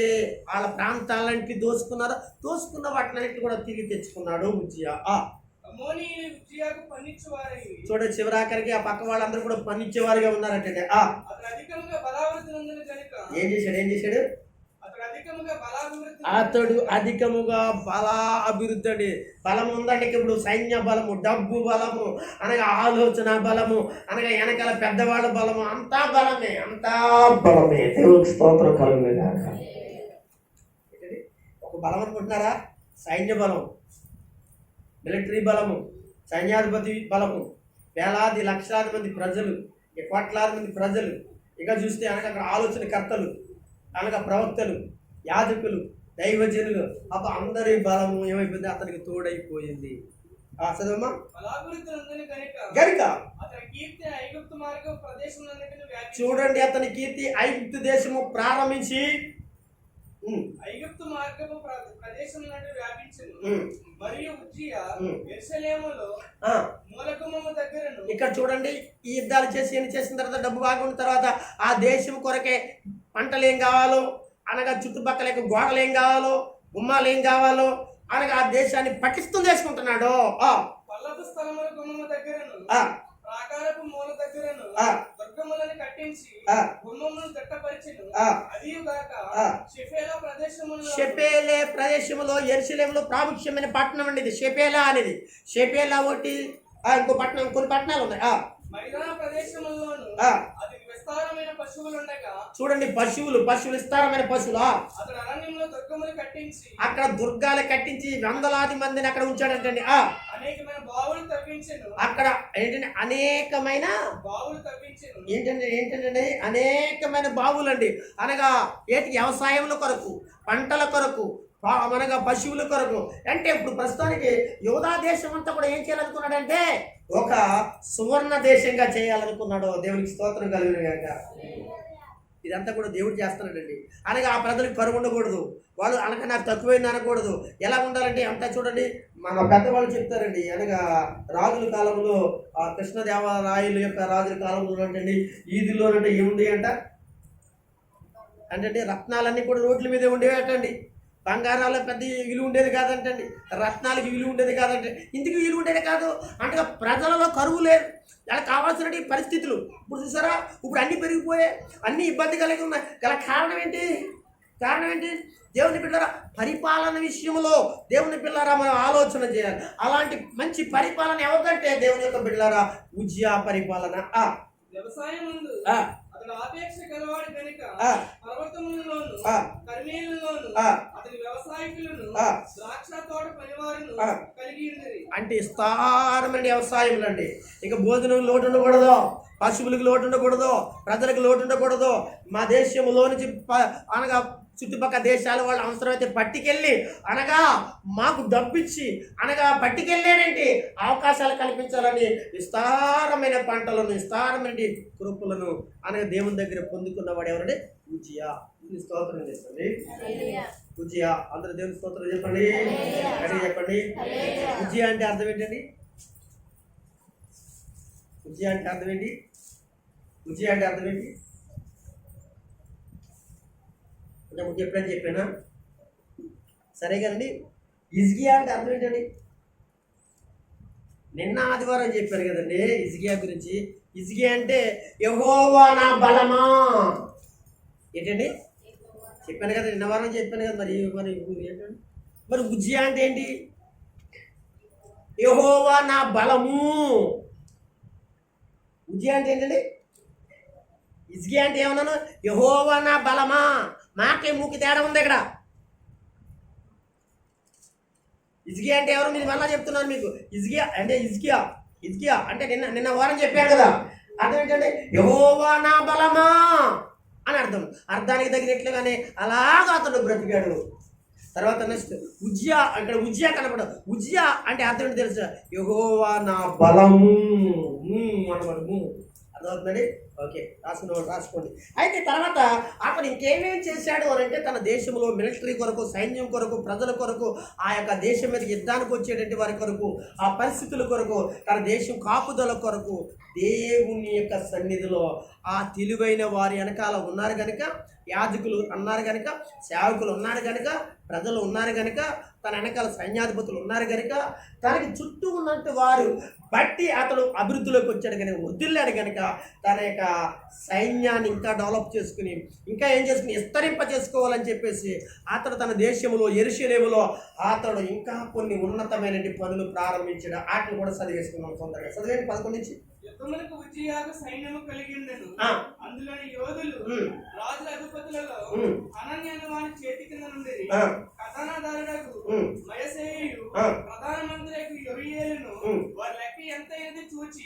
వాళ్ళ ప్రాంతాలన్నింటినీ దోసుకున్న వాటినన్నింటినీ కూడా తిరిగి తెచ్చుకున్నాడు ఉజ్జియా. చూడ చివరాఖరికి ఆ పక్క వాళ్ళందరూ కూడా పన్నిచ్చేవారుగా ఉన్నారంటే ఏం చేశాడు? అతడు అధికముగా అభివృద్ధి అండి. బలం ఉందండి. ఇప్పుడు సైన్య బలము, డబ్బు బలము, అనగా ఆలోచన బలము, అనగా వెనకాల పెద్దవాళ్ళ బలము, అంతా బలమే. దేవునికి స్తోత్రం కలుగుగాక. ఒక బలం అనుకుంటున్నారా? సైన్య బలం, మిలిటరీ బలము, సైన్యాధిపతి బలము, వేలాది లక్షలాది మంది ప్రజలు, కోట్లాది మంది ప్రజలు, ఇక చూస్తే అనగా అక్కడ ఆలోచనకర్తలు, అనగా ప్రవక్తలు, యాజకులు, దైవజనులు, అప్పుడు అందరి బలము ఏమైపోయింది? అతనికి తోడైపోయింది. చదవమ్మా. గనుక చూడండి, అతని కీర్తి ఐగుప్తు దేశము ప్రారంభించి ఐగుప్తు మార్గము ప్రదేశమునందు వ్యాపించెను. మరియు ఉజ్జియా యెరూషలేములో మూలగుమ్మము దగ్గరను. ఇక్కడ చూడండి, ఈ యుద్ధాలు చేసిన తర్వాత డబ్బు బాగున్న తర్వాత ఆ దేశం కొరకే పంటలు ఏం కావాలో, అనగా చుట్టుపక్కల గోడలు ఏం కావాలో, గుమ్మాలు ఏం కావాలో, అనగా ఆ దేశాన్ని పటిష్టం చేసుకుంటున్నాడు. పల్లపు స్థలముల గుమ్మము దగ్గరను, ప్రాకారపు మూల దగ్గరను దుర్గములను కట్టించి గుమ్మములను దట్టపరిచెను. అదియుగాక షెపేలే ప్రదేశములో యెరూషలేములో ప్రాముఖ్యమైన పట్టణం అండి ఇది. షెపేలా అనేది. షెపేలా ఒకటి, ఇంకో పట్టణం, కొన్ని పట్టణాలు ఉన్నాయి. మైదాన ప్రదేశములోను అది విస్తారమైన పశువులు ఉండగా, చూడండి, పశువులు విస్తారమైన పశువులు. అక్కడ అరణ్యంలో దుర్గములు కట్టించి, అక్కడ దుర్గాలు కట్టించి వందలాది మందిని అక్కడ ఉంచాడంటండి. అనేకమైన బావులు తవ్వించెను. అక్కడ ఏంటంటే అనేకమైన బావులు తవ్వించెను. ఏంటంటే అనేకమైన బావులు అండి. అనగా ఏంటి? వ్యవసాయంలో కొరకు, పంటల కొరకు, మనగా పశువుల కొరకు. అంటే ఇప్పుడు ప్రస్తుతానికి యోధా దేశం అంతా కూడా ఏం చేయాలనుకున్నాడంటే ఒక సువర్ణ దేశంగా చేయాలనుకున్నాడు. దేవునికి స్తోత్రం కలిగినగాక. ఇదంతా కూడా దేవుడు చేస్తున్నాడండి. అనగా ఆ ప్రజలకు కరువు ఉండకూడదు, వాళ్ళు అనగా నాకు తక్కువైంది అనకూడదు. ఎలా ఉండాలంటే అంతా చూడండి, మన పెద్దవాళ్ళు చెప్తారండి. అనగా రాజుల కాలంలో, కృష్ణదేవరాయల యొక్క రాజుల కాలంలో అంటే ఈదిలోనంటే ఏముంది అంటే రత్నాలన్నీ కూడా రోడ్ల మీదే ఉండేవి అంటండి. బంగారాల పెద్ద విలువ ఉండేది కాదంటండి, రత్నాలకి విలువ ఉండేది కాదంటే. ఇందుకు విలువ ఉండేది కాదు అంటే ప్రజలలో కరువు లేదు, అలా కావాల్సిన పరిస్థితులు. ఇప్పుడు చూసారా, ఇప్పుడు అన్నీ పెరిగిపోయాయి, అన్ని ఇబ్బంది కలిగి ఉన్నాయి. గల కారణం ఏంటి? దేవుని పిల్లరా, పరిపాలన విషయంలో దేవుని పిల్లరా మనం ఆలోచన చేయాలి. అలాంటి మంచి పరిపాలన ఎవరికంటే దేవుని యొక్క బిడ్డలారా ఉజ్జియా పరిపాలన. వ్యవసాయముందు అతడు ఆపేక్ష గలవాడు కనుక పర్వతములలోను కర్మేలులోను అతని వ్యవసాయకులను ద్రాక్ష తోట పనివారును కలిగి ఉన్నది. అంటే విస్తారమైన వ్యవసాయం అండి. ఇక భోజనం లోటు ఉండకూడదు, పశువులకు లోటు ఉండకూడదు, ప్రజలకు లోటు ఉండకూడదు. మా దేశంలో నుంచి అనగా చుట్టుపక్కల దేశాల వాళ్ళు అవసరమైతే పట్టుకెళ్ళి అనగా మాకు డబ్బిచ్చి అనగా పట్టుకెళ్ళాడంటే అవకాశాలు కల్పించాలని విస్తారమైన పంటలను, విస్తారమైన కృపలను అనగా దేవుని దగ్గర పొందుకున్నవాడు ఎవరంటే ఉజ్జియా. స్తోత్రం చేస్తుంది ఉజ్జియా. అందరూ దేవుని స్తోత్రం చెప్పండి, చెప్పండి. ఉజ్జియా అంటే అర్థం ఏంటండి? ఉజ్జియా అంటే అర్థం ఏంటి? అంటే ఎప్పుడైనా చెప్పానా? సరే కదండి. హిజ్కియా అంటే అర్థం ఏంటండి? నిన్న ఆదివారం చెప్పాను కదండి హిజ్కియా గురించి. హిజ్కియా అంటే యెహోవా నా బలమా. ఏంటండి? చెప్పాను కదా, నిన్న వారం చెప్పాను కదా. మరి ఉజ్జియా అంటే ఏంటి? యెహోవా నా బలము. ఉజ్జియా అంటే ఏంటండి? హిజ్కియా అంటే ఏమన్నాను? యెహోవా నా బలమా. మాకే మూకి తేడా ఉంది ఇక్కడ. హిజ్కియా అంటే ఎవరు? మీరు మళ్ళా చెప్తున్నాను మీకు. హిజ్కియా అంటే నిన్న వారం చెప్పాను కదా. అర్థం ఏంటంటే యెహోవా నా బలమా అని అర్థం. అర్థానికి తగినట్లుగానే అలాగా అతడు బ్రతికాడు. తర్వాత నెక్స్ట్ ఉజ్జియా, ఇక్కడ ఉజ్జియా కనపడదు. ఉజ్జియా అంటే అర్థం ఏంటి తెలుసా? యెహోవా నా బలము అనబడము. అర్థమవుతుందండి? ఓకే, రాసుకోండి. అయితే తర్వాత అతను ఇంకేమేం చేశాడు అని అంటే తన దేశంలో మిలిటరీ కొరకు, సైన్యం కొరకు, ప్రజల కొరకు, ఆ యొక్క దేశం మీద యుద్ధానికి వచ్చేటువంటి వారి కొరకు, ఆ పరిస్థితుల కొరకు, తన దేశం కాపుదల కొరకు దేవుని యొక్క సన్నిధిలో ఆ తెలివైన వారి వెనకాల ఉన్నారు కనుక, యాజకులు అన్నారు కనుక, సేవకులు ఉన్నారు కనుక, ప్రజలు ఉన్నారు కనుక, తన వెనకాల సైన్యాధిపతులు ఉన్నారు కనుక, తనకి చుట్టూ ఉన్నట్టు వారు బట్టి అతడు అభివృద్ధిలోకి వచ్చాడు కనుక, వదిలేడు కనుక తన యొక్క సైన్యాన్ని ఇంకా డెవలప్ చేసుకుని, ఇంకా ఏం చేసుకుని విస్తరింప చేసుకోవాలని చెప్పేసి అతడు తన దేశంలో యెరూషలేములో అతడు ఇంకా కొన్ని ఉన్నతమైన పనులు ప్రారంభించాడు. వాటిని కూడా చదివేసుకున్నాం తొందరగా. చదివేంటి 11 నుంచి. యుద్ధములకు ఉజ్జియాకు సైన్యము కలిగి ఉండెను. అందులోని యోధులు రాజుల అధిపతులలో హనన్య అను వాని చేతి కింద నుండి ఖజానాదారుడకు మయసేయు ప్రధానమంత్రి యొరీయేలును వారి లెక్క ఎంత అనేది చూచి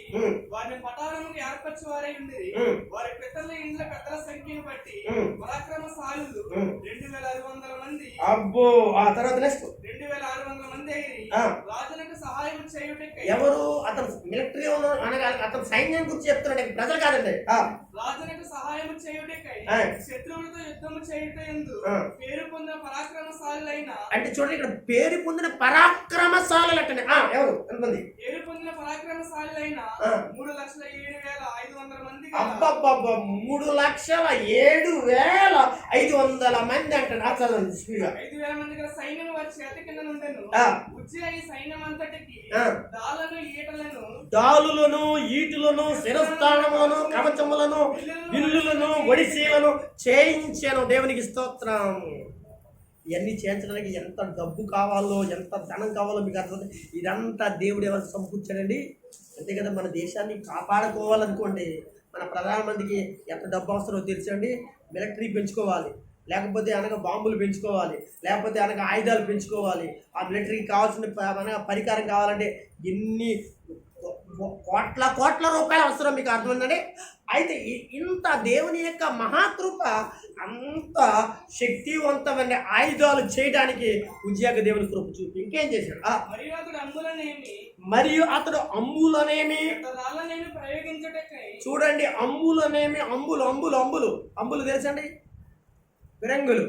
వారిని పటాలముకు ఏర్పరచువారై ఉండేది. వారి పితరుల ఇండ్ల పెద్దల సంఖ్యను బట్టి పరాక్రమశాలులు 2600 మంది. అబ్బో, ఆ తర్వాత నెక్స్ట్ 2600 మంది అయ్యి రాజులకు సహాయం చేయుటకై. ఎవరు? అతను మిలిటరీ అనగా అతను సైన్యం గురించి చెప్తున్నాడు, ప్రజలు కాదండి. రాజులకు సహాయం చేయుటకై శత్రువులతో యుద్ధము చేయుటయందు పేరు పొందిన పరాక్రమశాలులైన. అంటే చూడండి, ఇక్కడ పేరు పొందిన పరాక్రమశాలులు అంటే ఎవరు? ఎంతమంది? పేరు పొందిన పరాక్రమశాలులైన 3,07,500 మంది. అబ్బబ్బబ్బా, 3,07,500 మంది అంటే 5,000 మంది గల సైన్యం వారి చేతి కింద నుండెను. ఉజ్జియా ఈ సైన్యం అంతటికి దాలులను, ఈటులను, శిరస్థానములను, కవచములను, విల్లులను, ఒడిసీలను చేయించాను. దేవునికి స్తోత్రం. ఇవన్నీ చేయించడానికి ఎంత డబ్బు కావాలో, ఎంత ధనం కావాలో మీకు అర్థం. ఇదంతా దేవుడు ఎవరు సమకూర్చాడండి? అంతే కదా. మన దేశాన్ని కాపాడుకోవాలనుకోండి, మన ప్రధానమంత్రికి ఎంత డబ్బు అవసరమో తెలుసండి. మిలిటరీ పెంచుకోవాలి, లేకపోతే అనగా బాంబులు పెంచుకోవాలి, లేకపోతే అనగా ఆయుధాలు పెంచుకోవాలి. ఆ మిలిటరీకి కావాల్సిన పరికరం కావాలంటే ఎన్ని కోట్ల రూపాయలు అవసరం. మీకు అర్థమైందండి? అయితే ఇంత దేవుని యొక్క మహాకృప, అంత శక్తివంతమైన ఆయుధాలు చేయడానికి ఉజ్జియాకు దేవుని కృప చూపి ఇంకేం చేశాడు? మరియు అతడు అంబులనేమి చూడండి, అంబులనేమి, అంబులు తెలుసండి, ఫిరంగులు,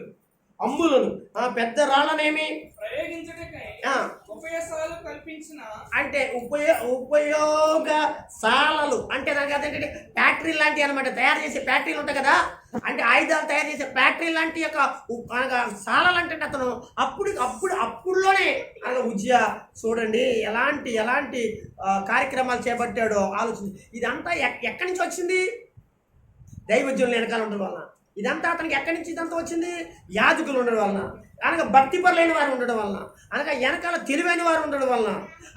అంబులను, పెద్ద రాళ్ళనేమి అంటే ఉపయోగశాలలు అంటే దానికి అదేంటంటే ఫ్యాక్టరీ లాంటివి అనమాట. తయారు చేసే ఫ్యాక్టరీలు ఉంటాయి కదా, అంటే ఆయుధాలు తయారు చేసే ఫ్యాక్టరీ లాంటి యొక్క శాలలు అంటే అతను అప్పుడులోనే ఉజ్జియా చూడండి ఎలాంటి కార్యక్రమాలు చేపట్టాడో ఆలోచన. ఇదంతా ఎక్కడి నుంచి వచ్చింది? దైవజనుల వెనకాల ఉండడం వలన. ఇదంతా అతనికి ఎక్కడి నుంచి ఇదంతా వచ్చింది? యాజకులు ఉండడం వలన, అనగా భక్తిపరులైన వారు ఉండడం వలన, అనగా వెనకాల తెలివైన వారు ఉండడం వలన,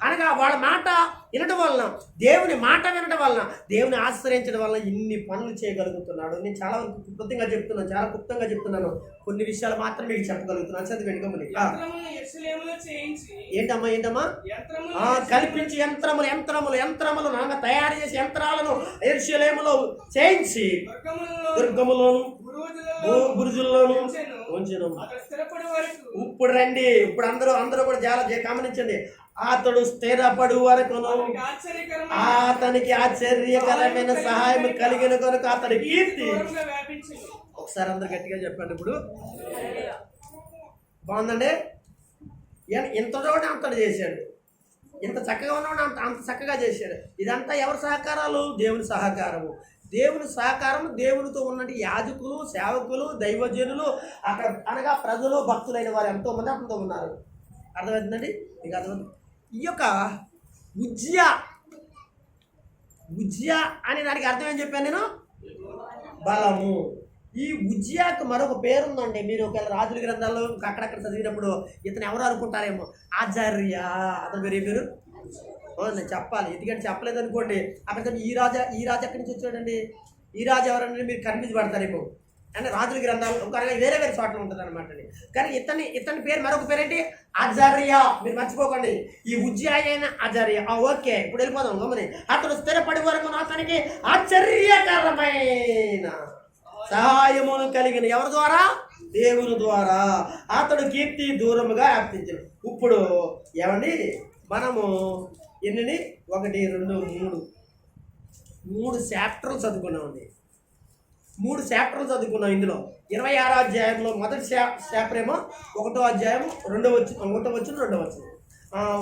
అనగా వాళ్ళ మాట వినడం వలన, దేవుని మాట వినడం వలన, దేవుని ఆశ్రయించడం వలన ఇన్ని పనులు చేయగలుగుతున్నాడు. నేను చాలా క్లుప్తంగా చెప్తున్నాను, కొన్ని విషయాలు మాత్రమే మీకు చెప్పగలుగుతున్నాను. చదివి వెనుకమని ఏంటమ్మా కల్పించి యంత్రములు అనగా తయారు చేసి యంత్రాలను యెరూషలేములో చేయించి దుర్గములోను బురుజుల్లోను ఉంచెను. ఇప్పుడు రండి, ఇప్పుడు అందరూ కూడా చాలా గమనించండి. అతడు స్థిరపడు వరకును అతనికి ఆశ్చర్యకరమైన సహాయం కలిగిన కనుక అతడి కీర్తి. ఒకసారి అందరు గట్టిగా చెప్పండి. ఇప్పుడు బాగుందండి. ఇంత చోట అంతడు చేశాడు, ఇంత చక్కగా ఉన్నాడు, అంత చక్కగా చేశాడు. ఇదంతా ఎవరి సహకారాలు? దేవుని సహకారము. దేవుని సహకారం, దేవునితో ఉన్నట్టు యాజకులు, సేవకులు, దైవజనులు, అక్కడ అనగా ప్రజలు, భక్తులైన వారు ఎంతోమంది అతనితో ఉన్నారు. అర్థమవుతుందండి? మీకు అర్థమవుతుంది. ఈ యొక్క ఉజ్జియా అనే దానికి అర్థం ఏం చెప్పాను నేను? బలము. ఈ ఉజ్జియాకు మరొక పేరుందండి. మీరు ఒకవేళ రాజుల గ్రంథాల్లో అక్కడక్కడ చదివినప్పుడు ఇతను ఎవరు అనుకుంటారేమో, ఆచార్య. అతని పేరు ఏం పేరు? నేను చెప్పాలి, ఎందుకంటే చెప్పలేదు అనుకోండి. అక్కడ ఈ రాజు ఎక్కడి నుంచి వచ్చాడండి? ఈ రాజు ఎవరంటే మీరు కన్ఫ్యూజ్ పడతారేమో. అంటే రాజుల గ్రంథాలు ఇంకా వేరే వేరే చోట్ల ఉంటుంది అనమాట అండి. కానీ ఇతని పేరు మరొక పేరేంటి? అజర్యా. మీరు మర్చిపోకండి, ఈ ఉజ్జాయి అయిన అజర్యా. ఓకే, ఇప్పుడు వెళ్ళిపోదాం గమని. అతడు స్థిరపడి వరకు అతనికి ఆశ్చర్యకరమైన సహాయమును కలిగిన ఎవరి ద్వారా? దేవుని ద్వారా. అతడు కీర్తి దూరముగా వ్యాప్తించను. ఇప్పుడు ఏమండి మనము ఎన్ని 1 2 3 చాప్టర్లు చదువుకున్నామండి. 3 చాప్టర్లు చదువుకున్నాం. ఇందులో 26వ అధ్యాయంలో మొదటి చాప్టర్ ఏమో 1వ అధ్యాయం 1వ వచనం 2వ వచనం.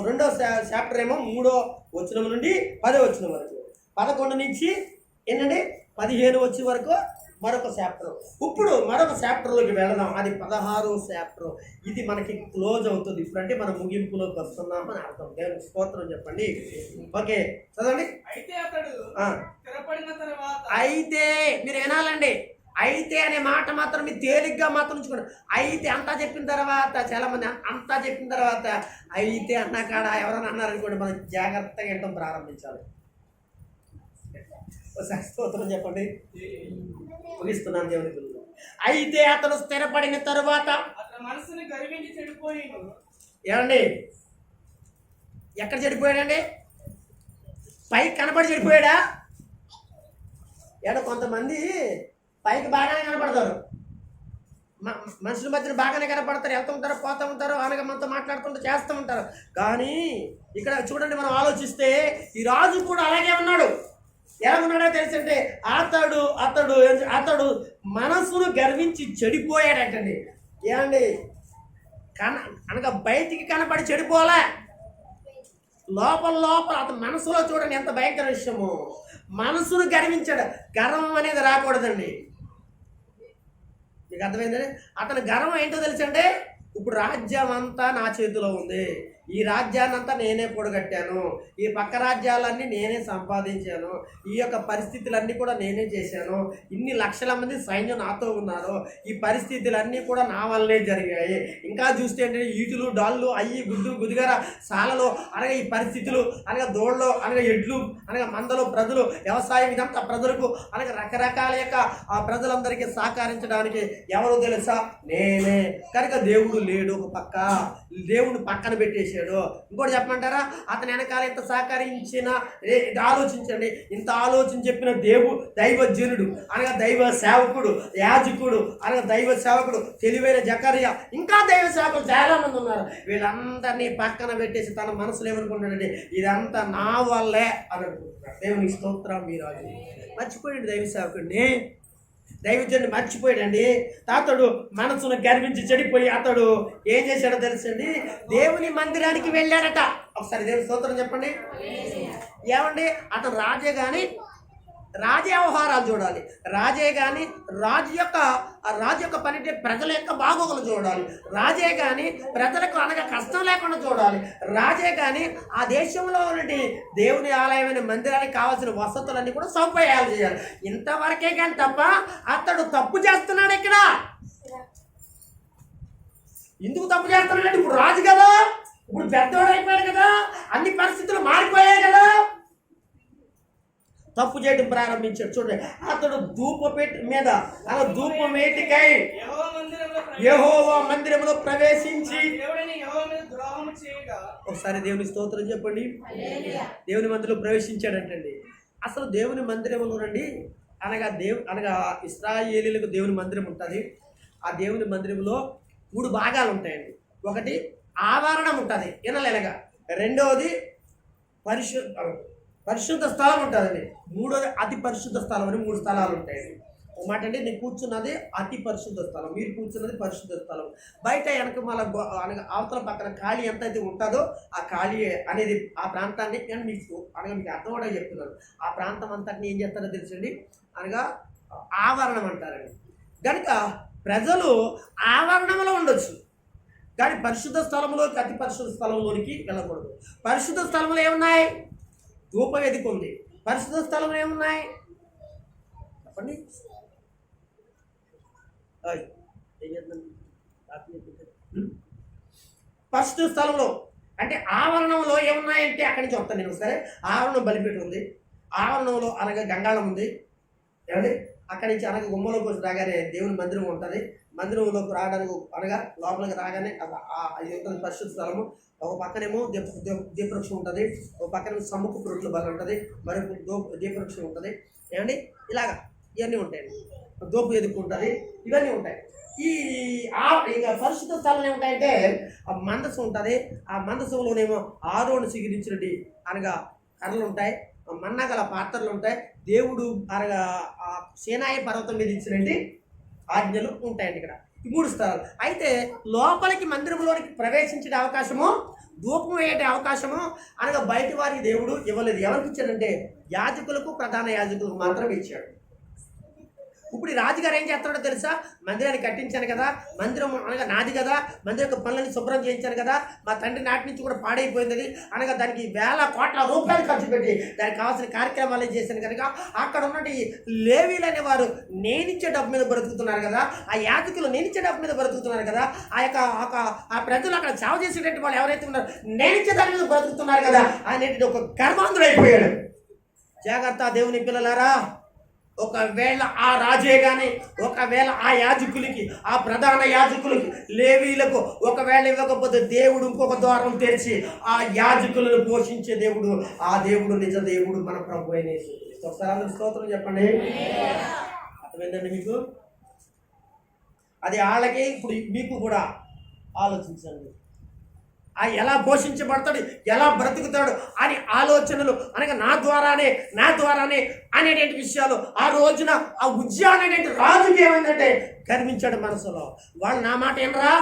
రెండవ చాప్టర్ ఏమో 3వ వచనం నుండి 10వ వచనం వరకు. 11 నుంచి ఏంటంటే 15 వచ్చే వరకు మరొక చాప్టర్. ఇప్పుడు మరొక చాప్టర్లోకి వెళదాం. అది 16వ చాప్టర్. ఇది మనకి క్లోజ్ అవుతుంది. ఇప్పుడంటే మనం ముగింపులోకి వస్తున్నామని అర్థం. దేవునికి స్తోత్రం చెప్పండి. ఓకే, చదవండి. అయితే మీరు వినాలండి. అయితే అనే మాట మాత్రం మీరు తేలిగ్గా మాత్రం ఉంచుకోండి. అయితే అంతా చెప్పిన తర్వాత, చాలా మంది అంతా చెప్పిన తర్వాత అయితే అన్నా కాడ ఎవరైనా అన్నారనుకోండి, మనం జాగ్రత్తగా వినడం ప్రారంభించాలి. ఒకసారి స్తోత్రం చెప్పండి. ముగిస్తున్నాను దేవుని గురించి. అయితే అతను స్థిరపడిన తరువాత మనసుని గర్వించి చెడిపోయాడు. ఏమండి, ఎక్కడ చెడిపోయాడండి? పైకి కనపడి చెడిపోయాడా? ఏదో కొంతమంది పైకి బాగానే కనపడతారు, మనుషుల మధ్యన బాగానే కనపడతారు, వెళ్తూ ఉంటారు, పోతూ ఉంటారు, అనగా మనతో మాట్లాడుతుంటూ చేస్తూ ఉంటారు. కానీ ఇక్కడ చూడండి, మనం ఆలోచిస్తే ఈ రాజు కూడా అలాగే ఉన్నాడు. ఎలా ఉన్నాడో తెలిసింటే అతడు మనసును గర్వించి చెడిపోయాడటండి. ఏమండి, అనగా బయటికి కనపడి చెడిపోలే, లోపల అతని మనసులో చూడండి ఎంత భయంకర విషయము. మనసును గర్వించాడు. గర్వం అనేది రాకూడదండి. మీకు అర్థమైందండి? అతని గర్వం ఏంటో తెలుసండి, ఇప్పుడు రాజ్యం అంతా నా చేతిలో ఉంది, ఈ రాజ్యాన్ని అంతా నేనే పొడగట్టాను, ఈ పక్క రాజ్యాలన్నీ నేనే సంపాదించాను, ఈ యొక్క పరిస్థితులన్నీ కూడా నేనే చేశాను, ఇన్ని లక్షల మంది సైన్యం నాతో ఉన్నారు, ఈ పరిస్థితులన్నీ కూడా నా వల్లే జరిగాయి. ఇంకా చూస్తే ఏంటంటే ఈటులు డాళ్ళు అయ్యి గుదిగార సాలలో అనగా ఈ పరిస్థితులు అనగా దోళ్ళలో అనగా ఎడ్లు అనగా మందలో ప్రజలు వ్యవసాయం ఇదంతా ప్రజలకు అనగా రకరకాల యొక్క ఆ ప్రజలందరికీ సహకరించడానికి ఎవరో తెలుసా? నేనే. కనుక దేవుడు లేడు, ఒక పక్క దేవుడు పక్కన పెట్టేసి. ఇంకోటి చెప్పమంటారా? అతని వెనకాల ఇంత సహకరించిన, ఆలోచించండి, ఇంత ఆలోచన చెప్పిన దైవజనుడు అనగా దైవ సేవకుడు, యాజకుడు అనగా దైవ సేవకుడు, తెలివైన జకర్యా, ఇంకా దైవ సేవకులు చాలా మంది ఉన్నారు. వీళ్ళందరినీ పక్కన పెట్టేసి తన మనసులో ఏమనుకుంటాడండి, ఇదంతా నా వల్లే అని అనుకుంటున్నాడు. దేవునికి స్తోత్రం. మీరు మర్చిపోయాడు దైవ సేవకుడిని, దైవజనుడిని మర్చిపోయాడండి. అతడు మనసును గర్వించి చెడిపోయి అతడు ఏం చేశాడో తెలుసండి, దేవుని మందిరానికి వెళ్ళాడట. ఒకసారి దేవుని స్తోత్రం చెప్పండి. ఏమండి, అతను రాజే కానీ రాజే వ్యవహారాలు చూడాలి, రాజే కానీ రాజు యొక్క పని ప్రజల యొక్క బాగోగులు చూడాలి, రాజే కానీ ప్రజలకు అనగా కష్టం లేకుండా చూడాలి, రాజే కానీ ఆ దేశంలో నుండి దేవుని ఆలయమైన మందిరానికి కావాల్సిన వసతులన్నీ కూడా సౌకర్యాలు చేయాలి. ఇంతవరకే కానీ తప్ప అతడు తప్పు చేస్తున్నాడు. ఇక్కడ ఎందుకు తప్పు చేస్తున్నాడు? ఇప్పుడు రాజు కదా, ఇప్పుడు పెద్దవాడు అయిపోయాడు కదా, అన్ని పరిస్థితులు మారిపోయాయి కదా, తప్పు చేయడం ప్రారంభించాడు. చూడండి, అతడు ధూపపేట మీద అలా ధూపమేటికై యెహోవా మందిరంలో ప్రవేశించి, ఒకసారి దేవుని స్తోత్రం చెప్పండి. దేవుని మందిరంలో ప్రవేశించాడంటండి. అసలు దేవుని మందిరంలో రండి అనగా ఇశ్రాయేలీయులకు దేవుని మందిరం ఉంటుంది. ఆ దేవుని మందిరంలో 3 భాగాలు ఉంటాయండి. ఒకటి ఆవరణం ఉంటుంది ఎనలేనగా, రెండవది పరిశుద్ధ స్థలం ఉంటుందండి, మూడోది అతి పరిశుద్ధ స్థలం అని 3 స్థలాలు ఉంటాయండి. ఒక మాట అంటే నేను కూర్చున్నది అతి పరిశుద్ధ స్థలం, మీరు కూర్చున్నది పరిశుద్ధ స్థలం. బయట వెనక మళ్ళీ అవతల పక్కన ఖాళీ ఎంతైతే ఉంటుందో ఆ ఖాళీ అనేది ఆ ప్రాంతాన్ని నేను మీకు అర్థమవడం చెప్తున్నాను. ఆ ప్రాంతం అంతటిని ఏం చేస్తారో తెలుసండి, అనగా ఆవరణం అంటారండి. కనుక ప్రజలు ఆవరణంలో ఉండొచ్చు, కానీ పరిశుద్ధ స్థలంలోకి అతి పరిశుద్ధ స్థలంలోనికి వెళ్ళకూడదు. పరిశుద్ధ స్థలంలో ఏమున్నాయి? ధూపవేదిక ఉంది. పరిశుద్ధ స్థలంలో ఏమున్నాయి చెప్పండి? పరిశుద్ధ స్థలంలో అంటే ఆవరణంలో ఏమున్నాయంటే అక్కడి నుంచి వస్తాను నేను. సరే, ఆవరణం బలిపీఠం ఉంది, ఆవరణంలో అనగా గంగాళం ఉంది, ఏమండి అక్కడి నుంచి అనగా గుమ్మలోకి వచ్చి రాగానే దేవుని మందిరం ఉంటుంది. మందిరంలోకి రావడానికి అనగా లోపలికి రాగానే అది ఉంటుంది పరిశుద్ధ స్థలము. ఒక పక్కనేమో దీపవృక్షం ఉంటుంది, ఒక పక్కనేమో సమ్ముఖ పురుట్ల బల ఉంటుంది, మరొక దీపవృక్షం ఉంటుంది. ఏమండి ఇలాగా ఇవన్నీ ఉంటాయండి. దోపు ఎదుర్కొంటుంది, ఇవన్నీ ఉంటాయి. ఇక పరిశుద్ధ స్థలంలో ఏముంటాయంటే ఆ మందసం ఉంటుంది. ఆ మందసంలోనేమో ఆరోను సిగిరించినట్టు అనగా కర్రలు ఉంటాయి, మన్నగల పాత్రలు ఉంటాయి. దేవుడు అనగా ఆ సేనాయి పర్వతం మీద ఇచ్చినట్టు ఆజ్ఞలు ఉంటాయండి. ఇక్కడ ఈ 3 స్థలాలు. అయితే లోపలికి మందిరంలోనికి ప్రవేశించే అవకాశము, ధూపం వేయటే అవకాశము అనగా బయట వారికి దేవుడు ఇవ్వలేదు. ఎవరికి ఇచ్చాడంటే యాజకులకు, ప్రధాన యాజకులకు మాత్రమే ఇచ్చాడు. ఇప్పుడు ఈ రాజుగారు ఏం చేస్తాడో తెలుసా? మందిరాన్ని కట్టించాను కదా, మందిరం అనగా నాది కదా, మందిరం యొక్క పనులని శుభ్రం చేయించాను కదా, మా తండ్రి నాటి నుంచి కూడా పాడైపోయింది అనగా దానికి వేల కోట్ల రూపాయలు ఖర్చు పెట్టి దానికి కావాల్సిన కార్యక్రమాలు చేశాను కనుక అక్కడ ఉన్నటువంటి లేవీలు అనేవారు నేనిచ్చే డబ్బు మీద బ్రతుకుతున్నారు కదా, ఆ యాజకులు నేనిచ్చే డబ్బు మీద బ్రతుకుతున్నారు కదా, ఆ ప్రజలు అక్కడ సేవ చేసేటట్టు వాళ్ళు ఎవరైతే ఉన్నారో నేనిచ్చే దాని మీద బ్రతుకుతున్నారు కదా అనేటువంటి ఒక గర్భాంధుడు అయిపోయాడు. జాగ్రత్త దేవుని పిల్లలారా, ఒకవేళ ఆ రాజే కానీ, ఒకవేళ ఆ యాజకులకి, ఆ ప్రధాన యాజకులకి, లేవీలకు ఒకవేళ ఇవ్వకపోతే దేవుడు ఇంకొక ద్వారం తెరిచి ఆ యాజకులను పోషించే దేవుడు, ఆ దేవుడు నిజ దేవుడు మన ప్రభు అయిన యేసు క్రీస్తు. ఒకసారి అందరూ స్తోత్రం చెప్పండి. అర్థమైందండి మీకు? అది వాళ్ళకి. ఇప్పుడు మీకు కూడా ఆలోచించండి, ఆ ఎలా పోషించబడతాడు, ఎలా బ్రతుకుతాడు అని ఆలోచనలు అనగా నా ద్వారానే అనేటువంటి విషయాలు. ఆ రోజున ఆ ఉజ్జియా అనేటువంటి రాజుకి ఏమైందంటే గర్వించాడు మనసులో. వాళ్ళు నా మాట ఏనరా,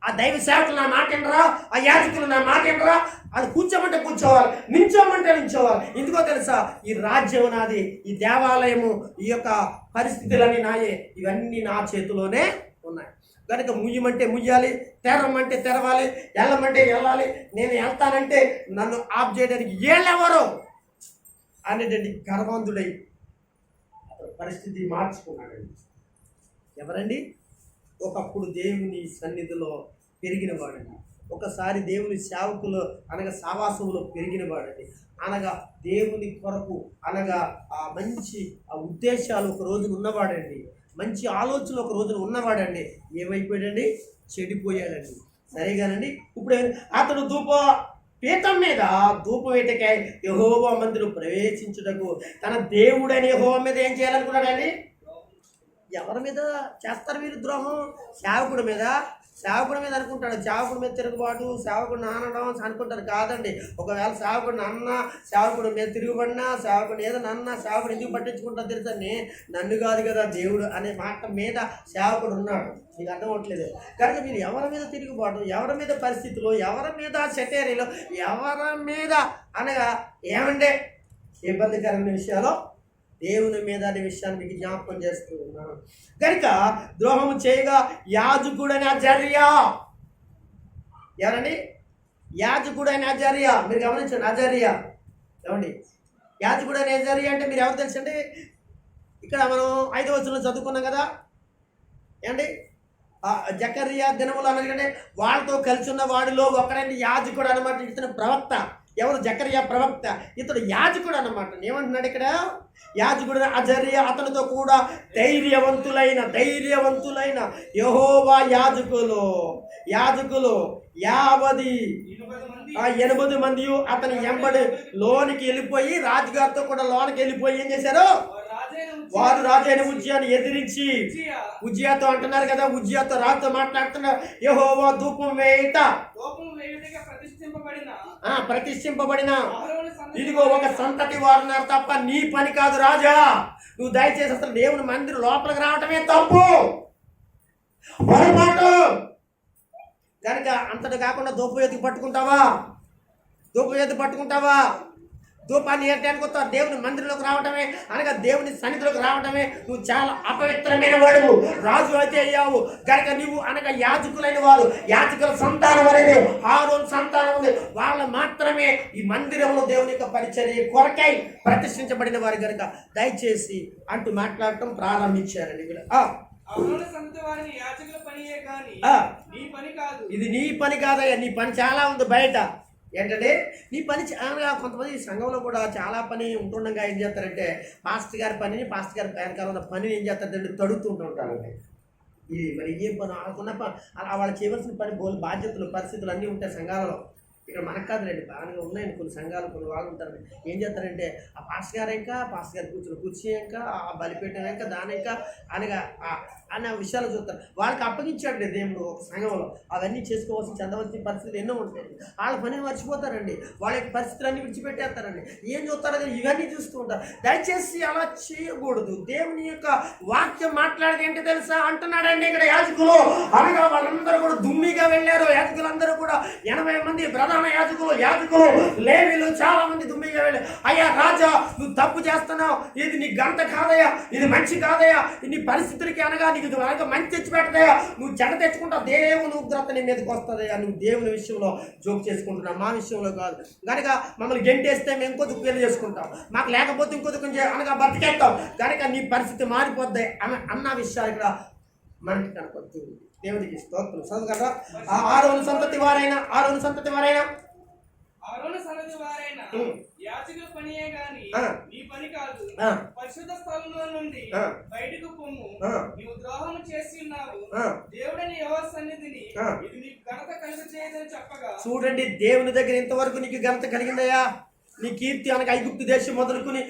ఆ దైవ సేవకులు నా మాట ఏనరా, ఆ యాజకులు నా మాట ఏనరా, అది కూర్చోమంటే కూర్చోవాలి, నించోమంటే నించోవాలి. ఎందుకో తెలుసా? ఈ రాజ్యం నాది, ఈ దేవాలయము, ఈ యొక్క పరిస్థితులన్నీ నాయే, ఇవన్నీ నా చేతిలోనే ఉన్నాయి కనుక ముయ్యమంటే ముయ్యాలి, తెరవమంటే తెరవాలి, వెళ్ళమంటే వెళ్ళాలి. నేను వెళ్తానంటే నన్ను ఆఫ్ చేయడానికి ఏళ్ళెవరో అనేటువంటి గర్వంతుడై పరిస్థితి మార్చుకున్నాడండి. ఎవరండి? ఒకప్పుడు దేవుని సన్నిధిలో పెరిగిన వాడండి, ఒకసారి దేవుని సేవకులు అనగా సావాసంలో పెరిగిన వాడండి, అనగా దేవుని కొరకు అనగా ఆ మంచి ఆ ఉద్దేశాలు ఒక రోజున ఉన్నవాడండి, మంచి ఆలోచనలు ఒక రోజున ఉన్నవాడండి. ఏమైపోయాడండి? చెడిపోయాడండి. సరేగానండి. ఇప్పుడు అతడు పీఠం మీద ధూపం వేటకై యెహోవా మందిరం ప్రవేశించుటకు తన దేవుడని యెహోవా మీద ఏం చేయాలనుకున్నాడండి? ఎవరి మీద చేస్తారు మీరు ద్రోహం? సేవకుడి మీద అనుకుంటాడు. సేవకుడి మీద తిరుగుబాటు, సేవకుడిని అనడం అనుకుంటారు. కాదండి. ఒకవేళ సేవకుడిని అన్నా, సేవకుడి మీద తిరుగుబడినా, సేవకుడిని ఏదైనా అన్నా, సేవకుడు ఎందుకు పట్టించుకుంటా తెలుసా? నన్ను కాదు కదా దేవుడు అనే మాట మీద సేవకుడు ఉన్నాడు. మీకు అర్థం అవట్లేదు. కనుక మీరు ఎవరి మీద తిరుగుబాటు, ఎవరి మీద పరిస్థితులు, ఎవరి మీద సెటేరీలో, ఎవరి మీద అనగా ఏమంటే ఇబ్బందికరమైన విషయాలు దేవుని మీద అనే విషయాన్ని మీకు జ్ఞాపకం చేస్తూ ఉన్నాను. కనుక ద్రోహము చేయగా యాజకుడైన అజర్యా, ఎవరండి? యాజకుడైన అజర్యా. మీరు గమనించండి, అజర్యా ఏమండి? యాజకుడైన అజర్యా అంటే మీరు ఎవరు తెలుసండి? ఇక్కడ మనం 5వ వచనంలో చదువుకున్నాం కదా ఏమండి? జకర్యా దినములు అనగానే వాళ్ళతో కలిసి ఉన్న వాడిలో ఒకరైన యాజకుడు అనమాట. ఇతను ప్రవక్త. ఎవరు? జకర్యా ప్రవక్త. ఇతడు యాజకుడు అన్నమాట. ఏమంటున్నాడు ఇక్కడ? యాజకుడు అజర్యా అతనితో కూడా ధైర్యవంతులైన యెహోవా యాజకులు 80 మంది అతని ఎంబడి లోనికి వెళ్ళిపోయి, రాజుగారితో కూడా లోనికి వెళ్ళిపోయి ఏం చేశారు? వారు రాజైన ఉజ్జియాను ఎదిరించి, ఉజ్జియాతో అంటున్నారు కదా, ఉజ్జియాతో రాజుతో మాట్లాడుతున్నారు. యెహోవా ధూపం వేయుట ప్రతిష్ఠింపబడిన ఇదిగో ఒక సంతతి వారున్నారు తప్ప నీ పని కాదు రాజా. నువ్వు దయచేసి అసలు దేవుని మందిరం లోపలికి రావటమే తప్పు, పొరపాటు. కనుక అంతటి కాకుండా ధూపవేది పట్టుకుంటావా? ధూపాన్ని ఏర్టానికి వస్తావు. దేవుని మందిరంలోకి రావటమే అనగా దేవుని సన్నిధిలోకి రావటమే నువ్వు చాలా అపవిత్రమైన వాడు. రాజు అయితే అయ్యావు కనుక నువ్వు అనగా యాజకులైన వారు, యాజకుల సంతానం అనేది ఆరోను సంతానం ఉంది. వాళ్ళు మాత్రమే ఈ మందిరంలో దేవుని యొక్క పరిచర్య కొరకై ప్రతిష్ఠించబడిన వారు కనుక దయచేసి అంటూ మాట్లాడటం ప్రారంభించారండి. ఇది నీ పని కాదయ్యా, నీ పని చాలా ఉంది బయట. ఏంటంటే నీ పని చాలా కొంతమంది సంఘంలో కూడా చాలా పని ఉంటుండగా ఏం చేస్తారంటే పాస్టర్ గారి పనిని పాస్టర్ గారి వెనకాల ఉన్న పనిని ఏం చేస్తారంటే తడుతూ ఉంటారండి. ఇది మరి ఏం పని వాళ్ళకున్న అలా వాళ్ళు చేయవలసిన పని బాధ్యతలు పరిస్థితులు అన్నీ ఉంటాయి సంఘాలలో. ఇక్కడ మనకు కాదులేండి, బాగానే ఉన్నాయండి కొన్ని సంఘాలు, కొన్ని వాళ్ళు ఉంటారు. ఏం చేస్తారంటే ఆ పాస్టర్ గారు కూర్చుని కుర్చీ ఇంకా ఆ బలిపీఠం ఇంకా దాని ఇంకా అనగా అనే విషయాలు చూస్తారు. వాళ్ళకి అప్పగించాడు దేవుడు ఒక సంఘంలో. అవన్నీ చేసుకోవాల్సి చెందవలసిన పరిస్థితులు ఎన్నో ఉంటాయి. వాళ్ళ పనిని మర్చిపోతారండి, వాళ్ళ యొక్క పరిస్థితులన్నీ విడిచిపెట్టేస్తారండి. ఏం చూస్తారో ఇవన్నీ చూస్తూ ఉంటారు. దయచేసి అలా చేయకూడదు. దేవుని యొక్క వాక్యం మాట్లాడేది ఏంటి తెలుసా అంటున్నాడండి ఇక్కడ యాజకులు. అనగా వాళ్ళందరూ కూడా దుమ్మిగా వెళ్ళారు. యాజకులందరూ కూడా 80 మంది ప్రధాన యాజకులు లేవీలు చాలా మంది దుమ్మిగా వెళ్ళారు. అయ్యా రాజా, నువ్వు తప్పు చేస్తున్నావు, ఇది నీ గంట కాదయ్యా, ఇది మంచి కాదయ్యా, నీ పరిస్థితులకి అనగా నీకు మంచి తెచ్చి పెట్టదయ్యా, నువ్వు చెడ్డ తెచ్చుకుంటావు, దేవుని ఉగ్రత నీ మీదకి వస్తుందయ్యా, నువ్వు దేవుని విషయంలో జోక్ చేసుకుంటున్నావు, మా విషయంలో కాదు. కనుక మమ్మల్ని గెంటేస్తే మేము ఇంకో దుఃఖం చేసుకుంటాం, మాకు లేకపోతే ఇంకో దుఃఖం అనగా బతికేస్తాం, కనుక నీ పరిస్థితి మారిపోద్ది అన్న విషయాలు ఇక్కడ మనకి కనపడుతుంది. దేవుడికి స్తోత్రం. చదువు కదా, ఆరోను సంతతి వారైనా యాజకుల పనియే గాని నీ పని కాదు. పరిశుద్ధ స్థలంలో నుండి బయటకు పొమ్ము, నీవు ద్రోహం చేసి ఉన్నావు. దేవుడని యెహోవా సన్నిధిని ఇది నీకు ఘనత కలుగజేయదని చెప్పగా. చూడండి, దేవుని దగ్గర ఇంతవరకు నీకు ఘనత కలిగిందయ్యా. నీ కీర్తి అనగా ఐగుప్తు దేశం మొదలుకుని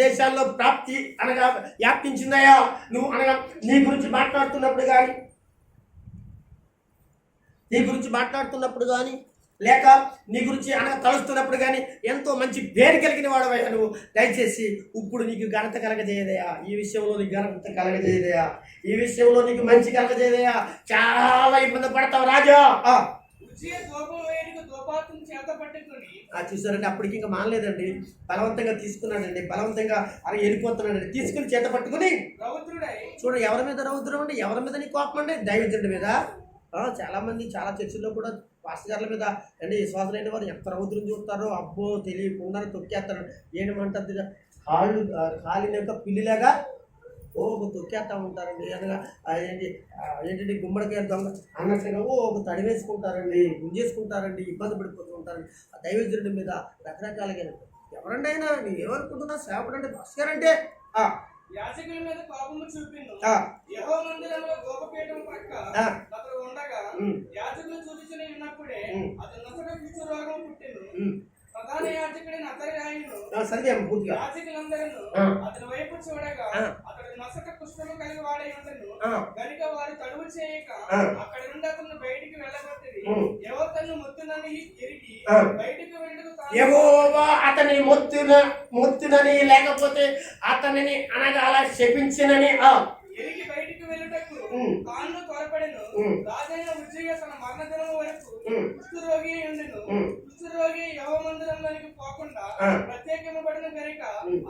దేశాల్లో ప్రాప్తి అనగా వ్యాప్తించిందయ్యా. నువ్వు అనగా నీ గురించి మాట్లాడుతున్నప్పుడు కానీ లేక నీ గురించి అనగా తలుస్తున్నప్పుడు కానీ ఎంతో మంచి పేరు కలిగిన వాడవయ్యా నువ్వు. దయచేసి ఇప్పుడు నీకు ఘనత కలగజేయదయా, ఈ విషయంలో నీకు ఘనత కలగజేయదయా, ఈ విషయంలో నీకు మంచి కలగజేయదయా. చాలా ఇబ్బంది పడతావు రాజా. చూసారండి, అప్పటికి ఇంకా మానలేదండి, బలవంతంగా తీసుకున్నాడండి, బలవంతంగా అలా వెళ్ళిపోతున్నాడండి. తీసుకుని చేత పట్టుకుని చూడండి, ఎవరి మీద రౌద్రం అండి, ఎవరి మీద నీ కోపం అండి? దైవజనుడి మీద. చాలా మంది చాలా చర్చిల్లో కూడా పాస్టర్ గారుల మీద అండి విశ్వాసం అయిన వారు ఎంత రౌద్రం చూస్తారో, అబ్బో తెలియకుండా తొక్కేస్తారు. ఏమంటుంది, కాలిన యొక్క పిల్లిలాగా తొక్కేస్తా ఉంటారండి. అనగా ఏంటంటే గుమ్మడికాయ దొంగ అన్నట్టుగా తడివేసుకుంటారండి, గుంజేసుకుంటారండి, ఇబ్బంది పడిపోతూ ఉంటారండి. ఆ దైవజనుడి మీద రకరకాలుగా. ఎవరండి అయినా నువ్వు ఏమనుకుంటున్నా సేవకుడు అంటే పాస్టర్ గారు అంటే యాజకుల మీద కోపము చూపిండు. యెహోవా మందిరంలో ధూపపీఠం ప్రక్క అతడు ఉండగా యాజకులు చూపించిన ఉన్నప్పుడే అతని నొసట కుష్ఠ రోగం పుట్టెను. ప్రధాన యాజకుడైన అతర్యాయును యాజకులందరూ అతని వైపు చూడగా అతడి నొసట కుష్ఠము కలిగి వాడై ఉండెను. గనుక వారు తడువు చేయక అక్కడి నుండి అతను బయటికి వెళ్ళగొట్టిరి. యెహోవా తన్ను మొత్తునని ఎరిగి బయటికి వెళ్ళకు యెహోవా అతని మొత్తునని లేకపోతే అతనిని అనగా అలా శపించినని ఎరిగి బయటికి వెళ్ళుటకు తాను త్వరపడెను. రాజైన ఉజ్జియా తన మరణ దినం వరకు కుష్ఠరోగి ఉండెను. కుష్ఠరోగి యెహోవా మందిరంలోనికి పోకుండా ప్రత్యేకమబడిన గనుక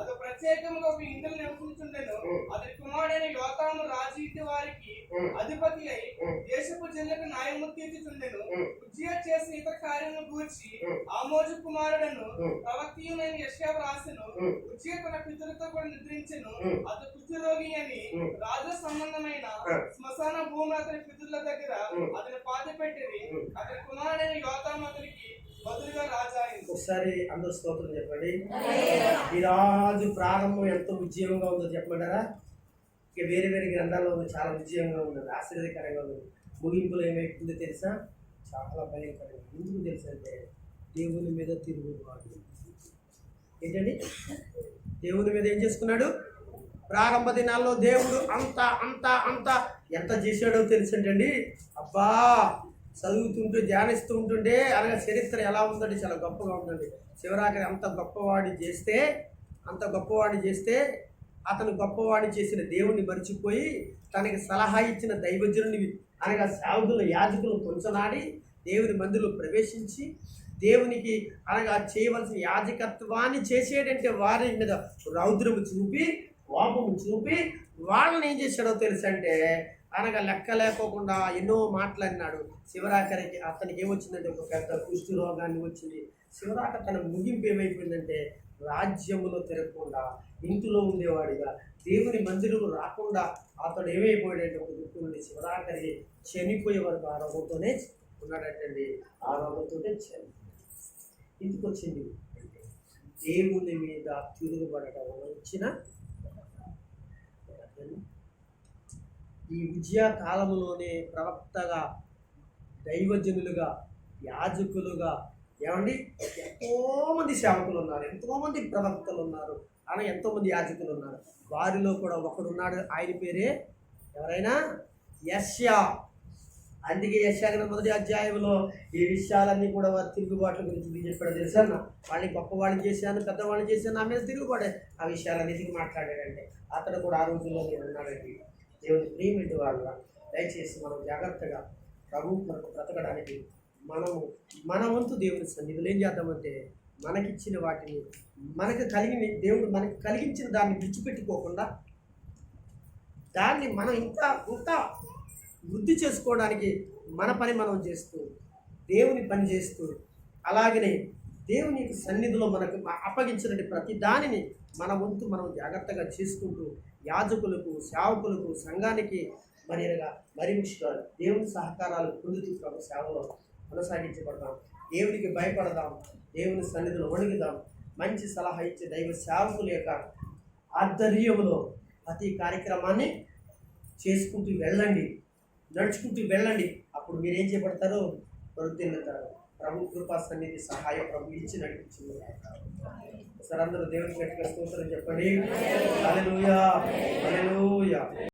అది ప్రత్యేకముగా ఒక ఇంటిని నివసించుండెను. అతని కుమారుడైన యోతాము రాజు ఇంటి వారికి అధిపతి అయి దేశపు జిల్లకు న్యాయమూర్తి తీర్చుచుండెను. ఉజ్జియా చేసిన ఇతర కార్యములను గూర్చి ఆమోజు కుమారుడను ప్రవక్తయునైన యెషయా రాసెను. ఉజ్జియా తన పితరులతో కూడా నిద్రించెను. అతడు కుష్ఠరోగి అని రాజు సంబంధమైన శ్మశాన భూమి అతని పితరుల దగ్గర అతని పాతి పెట్టింది. అతని కుమారుడైన యోతాము అతనికి బదులుగా రాజా అయింది. ఒకసారి అందరూ స్తోత్రం చెప్పండి. ఈ రాజు ప్రారంభం ఎంతో విజయంగా ఉందో చెప్పమంటారా? ఇక వేరే వేరే గ్రంథాల్లో చాలా విజయంగా ఉన్నది, ఆశ్చర్యకరంగా ఉన్నది. ముగింపులో ఏమైతుందో తెలుసా? చాలా భయంకరంగా. ఎందుకు తెలుసా అంటే దేవుని మీద తిరుగుబాటు. ఏంటండి, దేవుని మీద ఏం చేసుకున్నాడు? ప్రారంభ దినాల్లో దేవుడు అంత ఎంత చేశాడో తెలుసండి. అబ్బా, చదువుతుంటూ ధ్యానిస్తూ ఉంటుంటే అలాగే చరిత్ర ఎలా ఉందండి, చాలా గొప్పగా ఉందండి. శివరాకరి అంత గొప్పవాడి చేస్తే అతను గొప్పవాడి చేసిన దేవుణ్ణి మర్చిపోయి తనకి సలహా ఇచ్చిన దైవజనుని అనగా సేవకులు యాజకులు కొంచనాడి దేవుని మందిరంలో ప్రవేశించి దేవునికి అనగా చేయవలసిన యాజకత్వాన్ని చేసేటంటే వారి మీద రౌద్రము చూపి కోపము చూపి వాళ్ళని ఏం చేశాడో తెలుసంటే అనగా లెక్క లేకోకుండా ఎన్నో మాట్లాడినాడు. శివరాకరికి అతనికి ఏమొచ్చిందంటే ఒక పెద్ద కుష్ఠ రోగాన్ని వచ్చింది. శివరాక తన ముగింపు ఏమైపోయిందంటే రాజ్యములో తిరగకుండా ఇంటిలో ఉండేవాడిగా దేవుని మందిరంలో రాకుండా అతడు ఏమైపోయాడంటే ఒక దుఃఖం నుండి శివరాకరి చనిపోయే వరకు ఆ రోగంతోనే ఉన్నాడంటండి. ఆ రోగంతోనే చని ఎందుకు వచ్చింది అంటే దేవుని మీద తిరుగుబడటం వల్ల వచ్చిన ఈ విజయ కాలంలోనే ప్రవక్తగా, దైవజనులుగా, యాజకులుగా, ఏమండి ఎంతోమంది సేవకులు ఉన్నారు, ఎంతోమంది ప్రవక్తలు ఉన్నారు, అలా ఎంతోమంది యాజకులు ఉన్నారు. వారిలో కూడా ఒకడు ఉన్నాడు. ఆయన పేరే ఎవరైనా యెషయా. అందుకే యెషయా గ్రంథం 1వ అధ్యాయంలో ఈ విషయాలన్నీ కూడా వారి తిరుగుబాట్ల గురించి చెప్పాడు. తెలుసా, వాళ్ళని గొప్పవాళ్ళని చేశాను, పెద్దవాళ్ళని చేశాను, నా మీద తిరుగుబాటే ఆ విషయాలన్నిటికీ మాట్లాడాడంటే అతడు కూడా ఆ రోజుల్లో నేను ఉన్నాడండి. దేవుని ప్రియమైన వాళ్ళ దయచేసి మనం జాగ్రత్తగా ప్రభు కొరకు బ్రతకడానికి మన వంతు దేవుని సన్నిధిలో ఏం చేద్దామంటే మనకిచ్చిన వాటిని, దేవుడు మనకి కలిగించిన దాన్ని విడిచిపెట్టుకోకుండా దాన్ని మనం ఇంకా వృద్ధి చేసుకోవడానికి మన పని మనం చేస్తూ, దేవుని పని చేస్తూ, అలాగనే దేవుని సన్నిధిలో మనకు అప్పగించిన ప్రతి దానిని మన వంతు మనం జాగ్రత్తగా చేసుకుంటూ యాజకులకు, సేవకులకు, సంఘానికి మరి ముఖ్యంగా దేవుని సహకారాలు పొందుతూ ప్రభు సేవలో కొనసాగించబడదాం. దేవునికి భయపడదాం, దేవుని సన్నిధిలో వణుకుదాం. మంచి సలహా ఇచ్చే దైవ సేవకుల యొక్క ఆధ్వర్యంలో ప్రతి కార్యక్రమాన్ని చేసుకుంటూ వెళ్ళండి, నడుచుకుంటూ వెళ్ళండి. అప్పుడు మీరేం చేపడతారో వృద్ధిల్లుతారు. ప్రభు కృపా సన్నిధి సహాయం ప్రభు ఇచ్చి నడిపించింది. సరే, అందరూ దేవునికి గట్టిగా స్తోత్రం చెప్పండి. హల్లెలూయా, హల్లెలూయా.